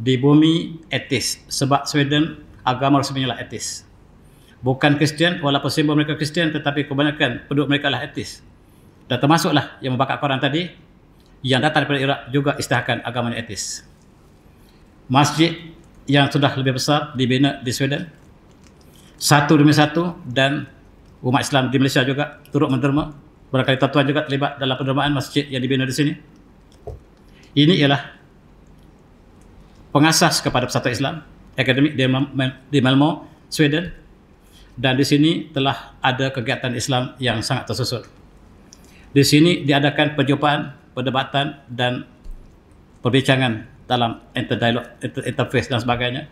di bumi etis. Sebab Sweden agama resminya lah etis. Bukan Kristian, walaupun simbol mereka Kristian, tetapi kebanyakan penduduk mereka lah etis. Dan termasuklah yang membakar Quran tadi, yang datang daripada Iraq juga isytiharkan agamanya etis. Masjid yang sudah lebih besar dibina di Sweden, satu demi satu, dan umat Islam di Malaysia juga turut menderma. Barangkali tuan-tuan juga terlibat dalam pendermaan masjid yang dibina di sini. Ini ialah pengasas kepada Persatuan Islam Akademik di Malmö, Sweden, dan di sini telah ada kegiatan Islam yang sangat tersusun. Di sini diadakan perjumpaan, perdebatan dan perbincangan dalam interface dan sebagainya,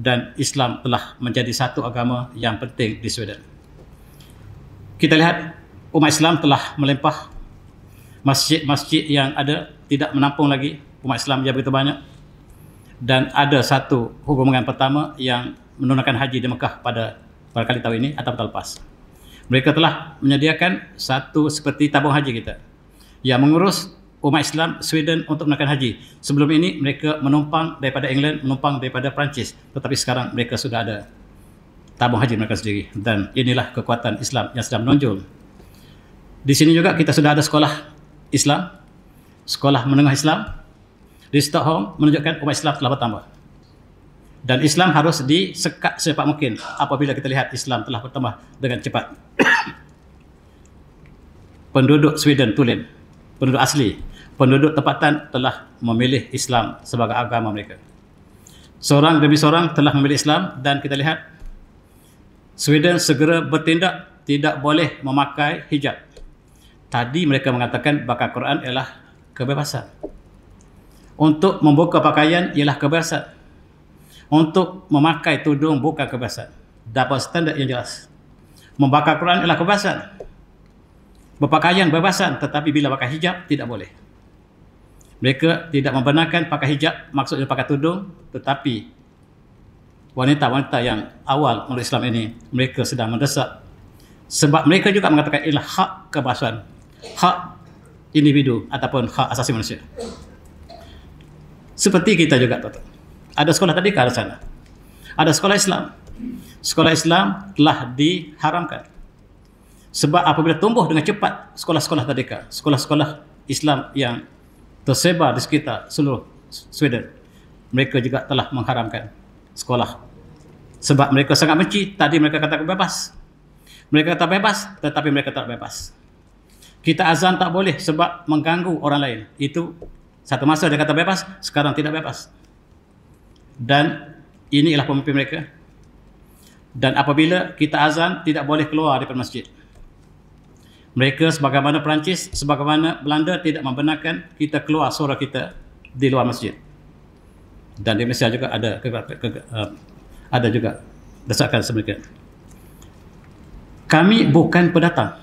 dan Islam telah menjadi satu agama yang penting di Sweden. Kita lihat umat Islam telah melimpah. Masjid-masjid yang ada tidak menampung lagi umat Islam yang begitu banyak, dan ada satu hubungan pertama yang menunaikan haji di Mekah pada kali tahun ini atau tahun lepas. Mereka telah menyediakan satu seperti tabung haji kita yang mengurus umat Islam Sweden untuk menunaikan haji. Sebelum ini mereka menumpang daripada England, menumpang daripada Perancis, tetapi sekarang mereka sudah ada tabung haji mereka sendiri, dan inilah kekuatan Islam yang sedang menonjol. Di sini juga kita sudah ada sekolah Islam, sekolah menengah Islam di Stockholm, menunjukkan umat Islam telah bertambah. Dan Islam harus disekat secepat mungkin apabila kita lihat Islam telah bertambah dengan cepat. Penduduk Sweden tulen, penduduk asli, penduduk tempatan telah memilih Islam sebagai agama mereka. Seorang demi seorang telah memilih Islam, dan kita lihat Sweden segera bertindak tidak boleh memakai hijab. Tadi mereka mengatakan bakar Quran ialah kebebasan. Untuk membuka pakaian ialah kebebasan. Untuk memakai tudung bukan kebebasan. Dapat standar yang jelas. Membakar Quran ialah kebebasan. Berpakaian kebebasan, tetapi bila pakai hijab tidak boleh. Mereka tidak membenarkan pakai hijab, maksudnya pakai tudung, tetapi wanita-wanita yang awal menurut Islam ini, mereka sedang mendesak. Sebab mereka juga mengatakan ialah hak kebebasan, hak individu ataupun hak asasi manusia. Seperti kita juga, ada sekolah tadika di sana, ada sekolah Islam. Sekolah Islam telah diharamkan. Sebab apabila tumbuh dengan cepat sekolah-sekolah tadika, sekolah-sekolah Islam yang tersebar di sekitar seluruh Sweden, mereka juga telah mengharamkan sekolah. Sebab mereka sangat benci. Tadi mereka katakan bebas. Mereka kata bebas, tetapi mereka tak bebas. Kita azan tak boleh sebab mengganggu orang lain. Itu satu masa dia kata bebas, sekarang tidak bebas. Dan ini ialah pemimpin mereka. Dan apabila kita azan, tidak boleh keluar daripada masjid. Mereka sebagaimana Perancis, sebagaimana Belanda tidak membenarkan kita keluar suara kita di luar masjid. Dan di Malaysia juga ada juga desakan sedemikian. Kami bukan pendatang.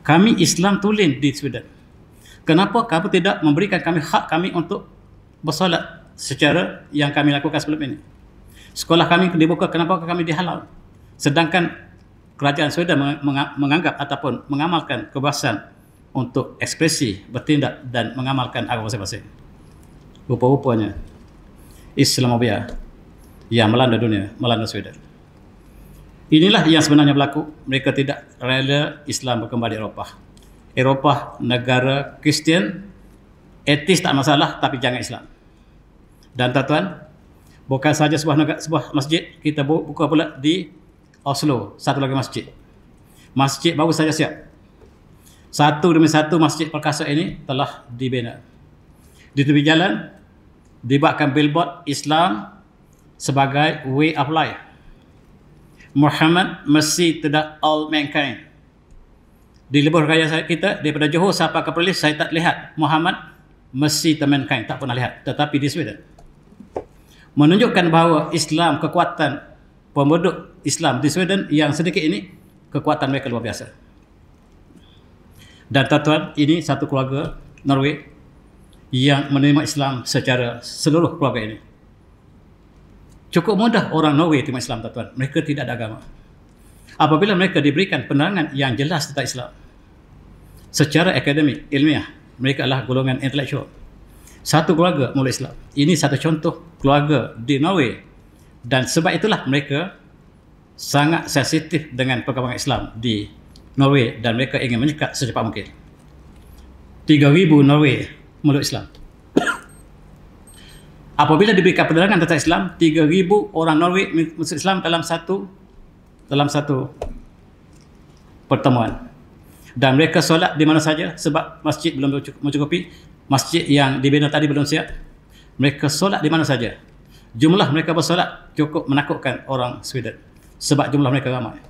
Kami Islam tulen di Sweden. Kenapa kamu tidak memberikan kami hak kami untuk bersolat secara yang kami lakukan sebelum ini? Sekolah kami dibuka, kenapa kami dihalau? Sedangkan kerajaan Sweden menganggap ataupun mengamalkan kebebasan untuk ekspresi, bertindak dan mengamalkan agama masing-masing. Rupa-rupanya Islamophobia yang melanda dunia, melanda Sweden. Inilah yang sebenarnya berlaku. Mereka tidak rela Islam berkembang di Eropah. Eropah negara Kristian, etis tak masalah, tapi jangan Islam. Dan tuan-tuan, bukan saja sebuah masjid, kita buka pula di Oslo, satu lagi masjid. Masjid baru saja siap. Satu demi satu masjid perkasa ini telah dibina. Di tepi jalan dibuatkan billboard Islam sebagai way of life. Muhammad mesti tidak all mankind. Di lebuh raya kita daripada Johor sampai ke Perlis, saya tak lihat Muhammad mesti to mankind, tak pernah lihat. Tetapi di Sweden menunjukkan bahawa Islam, kekuatan penduduk Islam di Sweden yang sedikit ini, kekuatan mereka luar biasa. Dan tuan-tuan, ini satu keluarga Norway yang menerima Islam secara seluruh keluarga ini. Cukup mudah orang Norway terima Islam, tuan-tuan. Mereka tidak ada agama. Apabila mereka diberikan penerangan yang jelas tentang Islam secara akademik, ilmiah, mereka adalah golongan intelektual. Satu keluarga mula Islam. Ini satu contoh keluarga di Norway. Dan sebab itulah mereka sangat sensitif dengan perkembangan Islam di Norway dan mereka ingin menyekat secepat mungkin. 3,000 Norway meluk Islam. Apabila diberikan penerangan tentang Islam, 3,000 orang Norway masuk Islam dalam satu pertemuan. Dan mereka solat di mana saja sebab masjid belum mencukupi, masjid yang dibina tadi belum siap. Mereka solat di mana saja. Jumlah mereka bersolat cukup menakutkan orang Sweden sebab jumlah mereka ramai.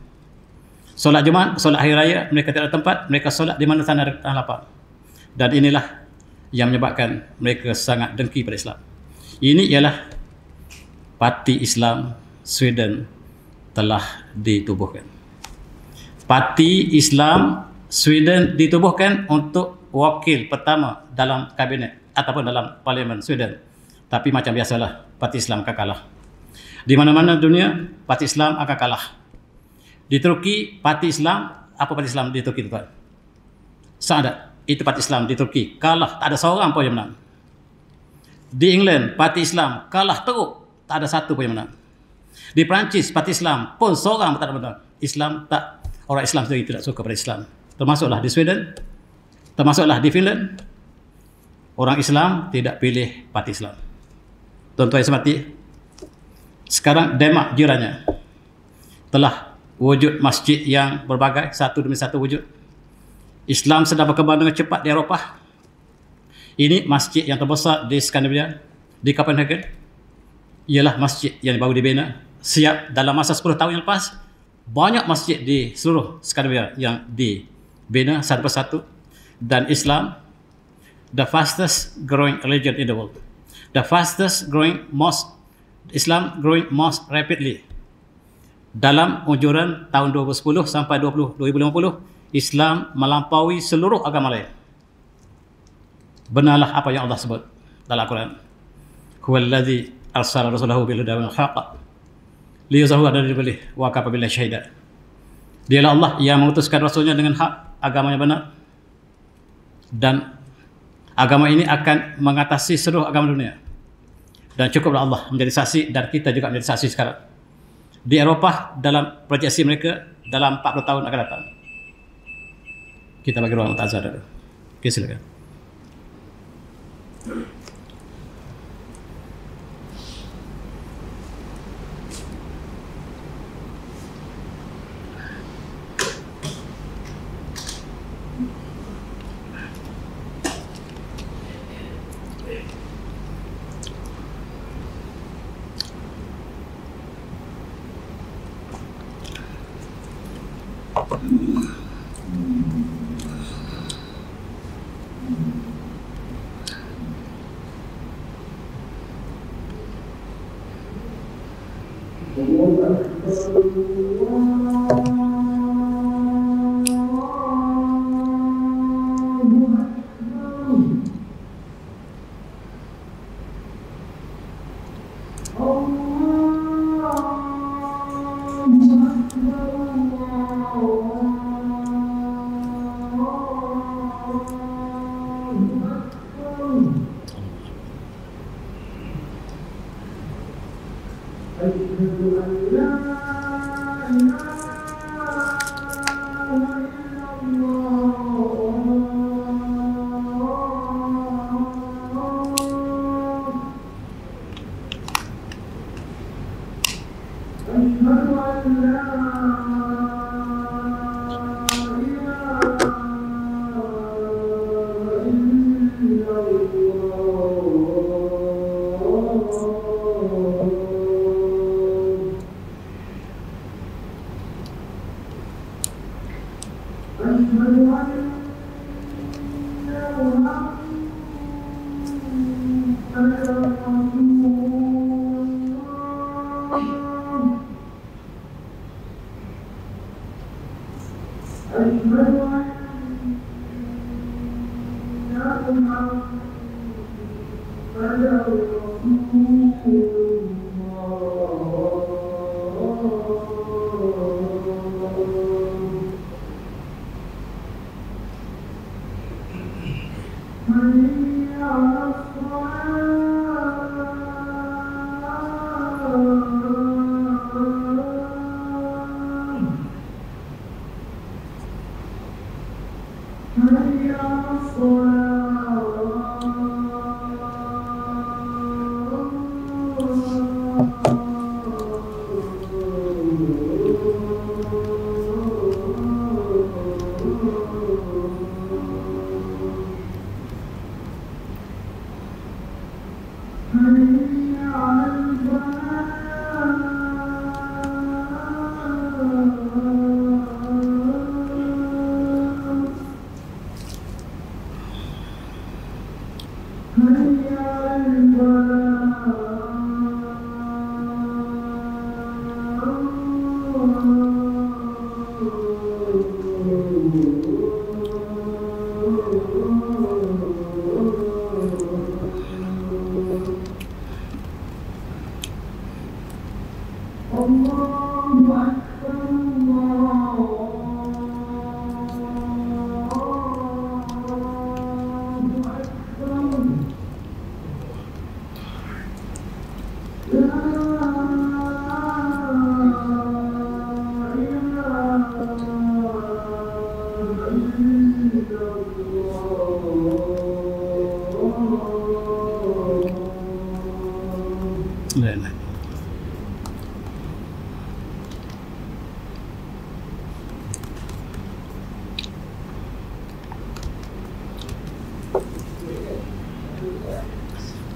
Solat Jumaat, solat hari raya, mereka tidak ada tempat, mereka solat di mana tanah lapang. Dan inilah yang menyebabkan mereka sangat dengki pada Islam. Ini ialah Parti Islam Sweden telah ditubuhkan. Parti Islam Sweden ditubuhkan untuk wakil pertama dalam kabinet ataupun dalam parlimen Sweden. Tapi macam biasalah, Parti Islam akan kalah. Di mana-mana dunia, Parti Islam akan kalah. Di Turki, Parti Islam, apa Parti Islam di Turki, tuan? Saadat, itu Parti Islam di Turki, kalah, tak ada seorang pun yang menang. Di England, Parti Islam kalah teruk, tak ada satu pun yang menang. Di Perancis, Parti Islam pun seorang pun tak ada menang. Orang Islam sendiri tidak suka pada Islam. Termasuklah di Sweden, termasuklah di Finland. Orang Islam tidak pilih Parti Islam. Tuan-tuan yang semati, sekarang Denmark jirannya telah wujud masjid yang berbagai, satu demi satu wujud. Islam sedang berkembang dengan cepat di Eropah. Ini masjid yang terbesar di Skandinavia, di Copenhagen. Ialah masjid yang baru dibina. Siap dalam masa 10 tahun yang lepas, banyak masjid di seluruh Skandinavia yang dibina satu persatu. Dan Islam, the fastest growing religion in the world. The fastest growing mosque. Islam growing most rapidly. Dalam unjuran tahun 2010 sampai 2050, Islam melampaui seluruh agama lain. Benarlah apa yang Allah sebut dalam Al-Quran. Huwallazi arsala rasulahu bil huda wal haqq liyuzhirahu 'ala ad-dini wa kafa billahi syahida. Dialah Allah yang mengutuskan rasulnya dengan hak, agamanya benar. Dan agama ini akan mengatasi seluruh agama dunia. Dan cukuplah Allah menjadi saksi dan kita juga menjadi saksi sekarang. Di Eropah dalam proyeksi mereka dalam 40 tahun akan datang. Kita bagi ruang untuk azan dulu. Okey, silakan.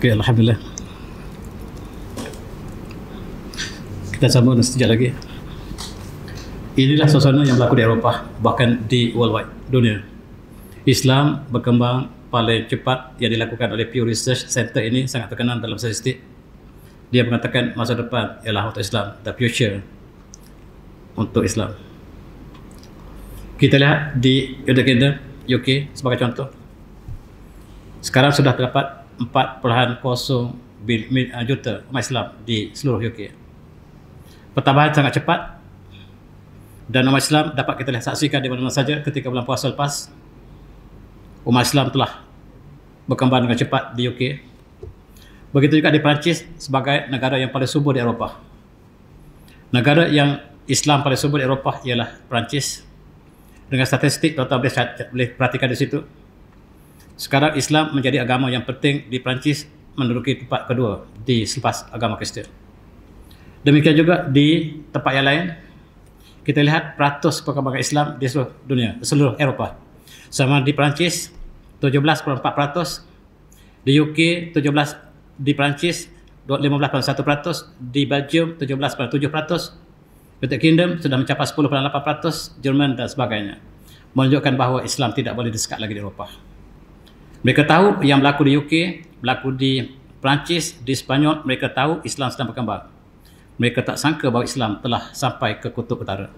Okey, alhamdulillah. Kita sambung sekejap lagi. Inilah suasana yang berlaku di Eropah, bahkan di worldwide, dunia. Islam berkembang paling cepat yang dilakukan oleh Pew Research Center ini sangat terkenal dalam statistik. Dia mengatakan masa depan ialah untuk Islam, the future untuk Islam. Kita lihat di United Kingdom, UK sebagai contoh. Sekarang sudah terdapat 4.0 juta umat Islam di seluruh UK. Pertambahan sangat cepat dan umat Islam dapat kita lihat saksikan di mana-mana saja ketika bulan puasa lepas. Umat Islam telah berkembang dengan cepat di UK. Begitu juga di Perancis sebagai negara yang paling subur di Eropah. Negara yang Islam paling subur di Eropah ialah Perancis. Dengan statistik, tuan-tuan boleh perhatikan di situ. Sekarang Islam menjadi agama yang penting di Perancis, menduduki tempat kedua di selepas agama Kristian. Demikian juga di tempat yang lain, kita lihat peratus perkembangan Islam di seluruh dunia, seluruh Eropah. Sama di Perancis 17.4%, di UK 17%, di Perancis 15.1%, di Belgium 17.7%, United Kingdom sudah mencapai 10.8%, Jerman dan sebagainya. Menunjukkan bahawa Islam tidak boleh disekat lagi di Eropah. Mereka tahu yang berlaku di UK, berlaku di Perancis, di Spanyol, mereka tahu Islam sedang berkembang. Mereka tak sangka bahawa Islam telah sampai ke kutub utara.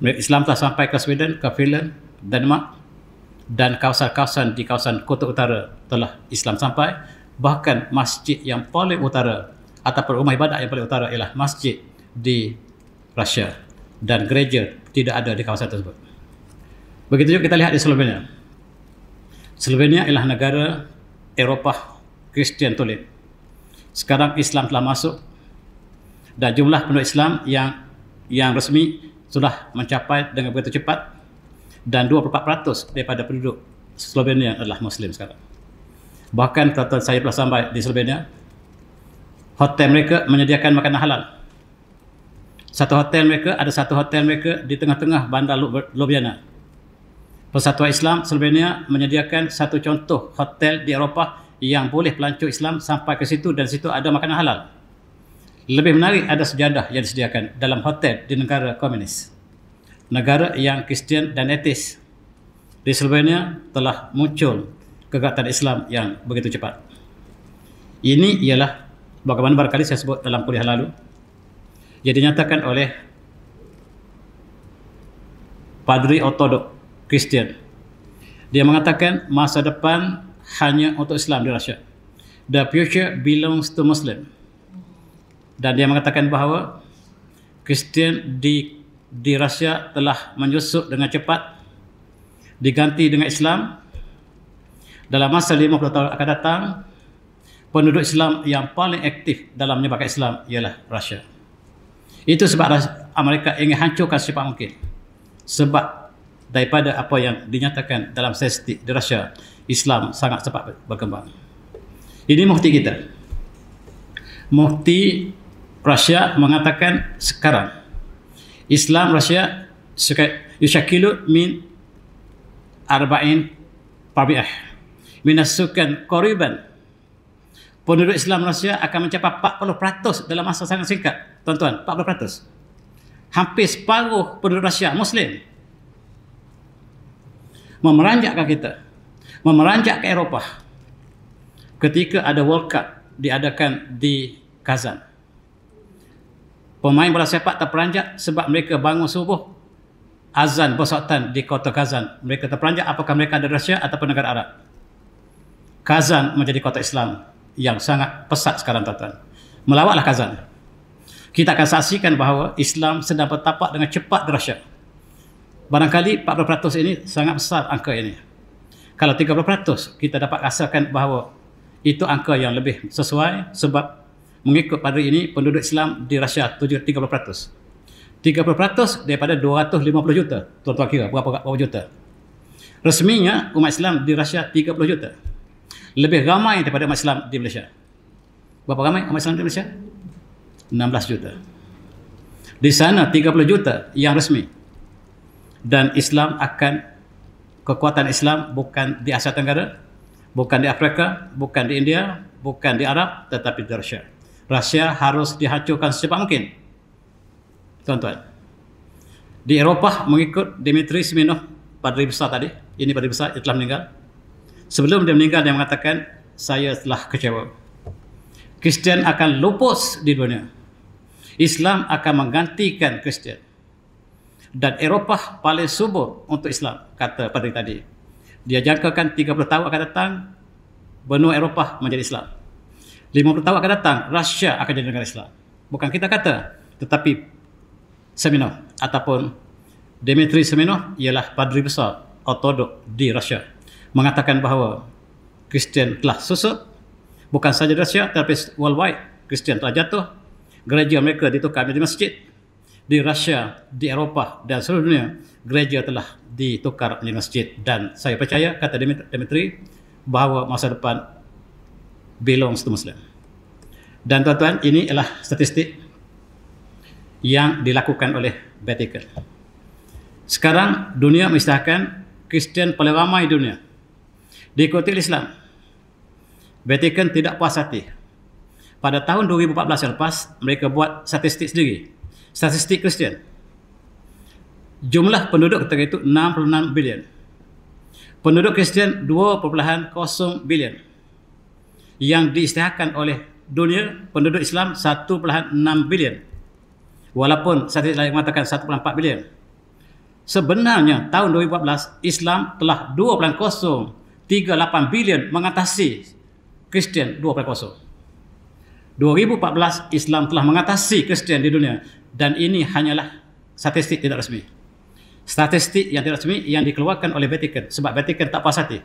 Islam telah sampai ke Sweden, ke Finland, Denmark, dan kawasan-kawasan di kawasan kutub utara telah Islam sampai. Bahkan masjid yang paling utara ataupun rumah ibadat yang paling utara ialah masjid di Rusia, dan gereja tidak ada di kawasan tersebut. Begitu juga kita lihat di Slovenia. Slovenia ialah negara Eropah Kristian tulen. Sekarang Islam telah masuk dan jumlah penduduk Islam yang resmi sudah mencapai dengan begitu cepat, dan 24% daripada penduduk Slovenia adalah Muslim sekarang. Bahkan tuan-tuan, saya pernah sampai di Slovenia, hotel mereka menyediakan makanan halal. Satu hotel mereka di tengah-tengah bandar Ljubljana. Persatuan Islam Slovenia menyediakan satu contoh hotel di Eropah yang boleh pelancong Islam sampai ke situ, dan situ ada makanan halal. Lebih menarik, ada sejadah yang disediakan dalam hotel di negara komunis. Negara yang Kristian dan etis. Di Slovenia telah muncul kegerakan Islam yang begitu cepat. Ini ialah bagaimana barangkali saya sebut dalam kuliah lalu, yang dinyatakan oleh Padri Ortodok Kristian. Dia mengatakan masa depan hanya untuk Islam di Rusia. The future belongs to Muslim. Dan dia mengatakan bahawa Kristian di Rusia telah menyusut dengan cepat, diganti dengan Islam. Dalam masa 50 tahun akan datang, penduduk Islam yang paling aktif dalam menyebarkan Islam ialah Rusia. Itu sebab Amerika ingin hancurkan secepat mungkin. Sebab daripada apa yang dinyatakan dalam statistik di Rusia, Islam sangat cepat berkembang. Ini mufti kita. Mufti Rusia mengatakan sekarang Islam Rusia yushakilu min 40% minasukan qariban. Penduduk Islam Rusia akan mencapai 40% dalam masa sangat singkat. Tuan-tuan, 40%. Hampir separuh penduduk Rusia Muslim. Memeranjakkan kita, memeranjak ke Eropah. Ketika ada World Cup diadakan di Kazan, pemain bola sepak terperanjat sebab mereka bangun subuh, azan bersahutan di kota Kazan. Mereka terperanjat apakah mereka ada Rusia ataupun negara Arab. Kazan menjadi kota Islam yang sangat pesat sekarang, tuan-tuan. Melawatlah Kazan. Kita akan saksikan bahawa Islam sedang bertapak dengan cepat di Rusia. Barangkali 40% ini sangat besar angka ini. Kalau 30% kita dapat rasakan bahawa itu angka yang lebih sesuai, sebab mengikut pada ini penduduk Islam di Rusia 30%. 30% daripada 250 juta. Tuan-tuan kira berapa juta? Resminya umat Islam di Rusia 30 juta. Lebih ramai daripada umat Islam di Malaysia. Berapa ramai umat Islam di Malaysia? 16 juta. Di sana 30 juta yang resmi. Dan Islam kekuatan Islam bukan di Asia Tenggara, bukan di Afrika, bukan di India, bukan di Arab, tetapi di Rusia. Rusia harus dihancurkan secepat mungkin. Tuan-tuan, di Eropah mengikut Dmitri Semenov, padri besar tadi, ini padri besar, dia telah meninggal. Sebelum dia meninggal, dia mengatakan, saya telah kecewa. Kristian akan lupus di dunia. Islam akan menggantikan Kristian. Dan Eropah paling subur untuk Islam, kata padri tadi. Dia jangkakan 30 tahun akan datang, benua Eropah menjadi Islam. 50 tahun akan datang, Rusia akan jadi negara Islam. Bukan kita kata, tetapi Semenov ataupun Dmitri Semenov ialah padri besar Ortodok di Rusia, mengatakan bahawa Kristian telah susut, bukan saja di Rusia, tetapi worldwide Kristian telah jatuh. Gereja mereka ditukar menjadi masjid. Di Rusia, di Eropah dan seluruh dunia, gereja telah ditukar menjadi masjid. Dan saya percaya, kata Dmitri, bahawa masa depan belongs to Muslim. Dan tuan-tuan, ini adalah statistik yang dilakukan oleh Vatican. Sekarang dunia mengisahkan Kristian paling ramai dunia, diikuti oleh Islam. Vatican tidak puas hati. Pada tahun 2014 yang lepas, mereka buat statistik sendiri. Statistik Kristian. Jumlah penduduk ketika itu 66 bilion. Penduduk Kristian 2,0 bilion. Yang diisytiharkan oleh dunia, penduduk Islam 1,6 bilion. Walaupun statistik lain mengatakan 1,4 bilion. Sebenarnya tahun 2014 Islam telah 2,038 bilion mengatasi Kristian 2,0. 2014 Islam telah mengatasi Kristian di dunia, dan ini hanyalah statistik tidak resmi. Statistik yang tidak resmi yang dikeluarkan oleh Vatican, sebab Vatican tak puas hati.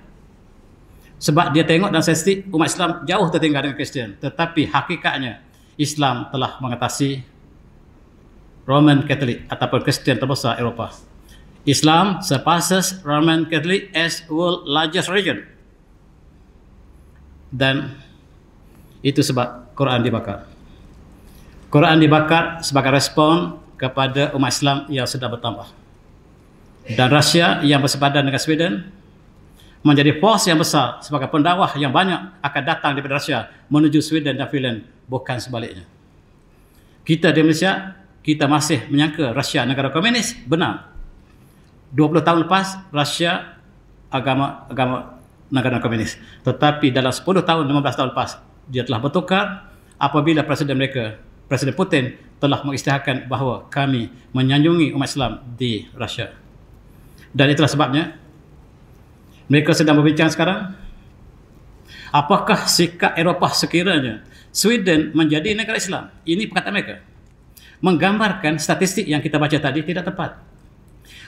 Sebab dia tengok dalam statistik umat Islam jauh tertinggal dengan Kristian, tetapi hakikatnya Islam telah mengatasi Roman Catholic ataupun Kristian terbesar Eropah. Islam surpasses Roman Catholic as world largest religion. Dan itu sebab Quran dibakar. Quran dibakar sebagai respon kepada umat Islam yang sedang bertambah. Dan Rusia yang bersepadan dengan Sweden menjadi force yang besar sebagai pendakwah yang banyak akan datang daripada Rusia menuju Sweden dan Finland, bukan sebaliknya. Kita di Malaysia, kita masih menyangka Rusia negara komunis. Benar. 20 tahun lepas, Rusia agama negara komunis. Tetapi dalam 10 tahun, 15 tahun lepas, dia telah bertukar apabila Presiden mereka, Presiden Putin, telah mengisytiharkan bahawa kami menyanjungi umat Islam di Rusia. Dan itulah sebabnya mereka sedang berbincang sekarang, apakah sikap Eropah sekiranya Sweden menjadi negara Islam. Ini perkataan mereka. Menggambarkan statistik yang kita baca tadi tidak tepat.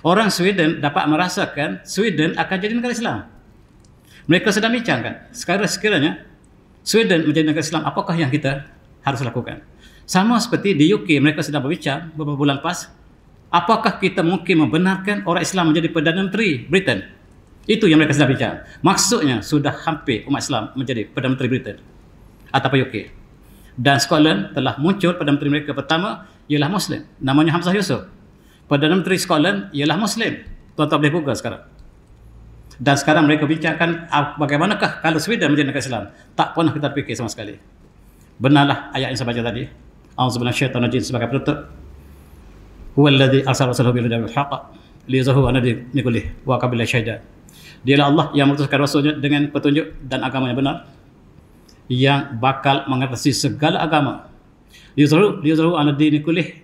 Orang Sweden dapat merasakan Sweden akan jadi negara Islam. Mereka sedang bincangkan, sekiranya Sweden menjadi negara Islam, apakah yang kita harus lakukan? Sama seperti di UK, mereka sedang berbincang beberapa bulan lepas, apakah kita mungkin membenarkan orang Islam menjadi Perdana Menteri Britain? Itu yang mereka sedang bincang. Maksudnya sudah hampir umat Islam menjadi Perdana Menteri Britain ataupun UK. Dan Scotland telah muncul Perdana Menteri mereka pertama ialah Muslim, namanya Hamzah Yusuf. Perdana Menteri Scotland ialah Muslim. Tuan-tuan boleh Google sekarang. Dan sekarang mereka bincangkan bagaimanakah kalau Sweden menjadi negara Islam. Tak pernah kita fikir sama sekali. Benarlah ayat yang saya baca tadi. A'udzubillahi minasyaitonir rajim sebagai penutup. Huwallazi arsala rasulahu bil huda wal haqq liyuzhirahu 'ala dini kullih wa kafa billahi syahida. Dialah Allah yang mengutuskan rasulnya dengan petunjuk dan agama yang benar, yang bakal mengatasi segala agama. Liyuzhirahu 'ala dini kullih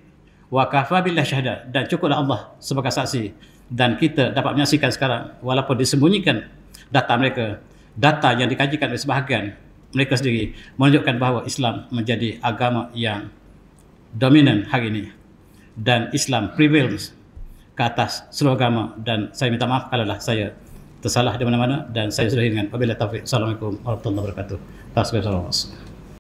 wa kafa billahi syahida. Dan cukuplah Allah sebagai saksi. Dan kita dapat menyaksikan sekarang, walaupun disembunyikan data mereka, data yang dikajikan oleh sebahagian mereka sendiri menunjukkan bahawa Islam menjadi agama yang dominan hari ini, dan Islam prevails ke atas seluruh agama. Dan saya minta maaf kalaulah saya tersalah di mana-mana, dan saya sudahi dengan wabillahi taufiq. Assalamualaikum warahmatullahi wabarakatuh. Tasbih.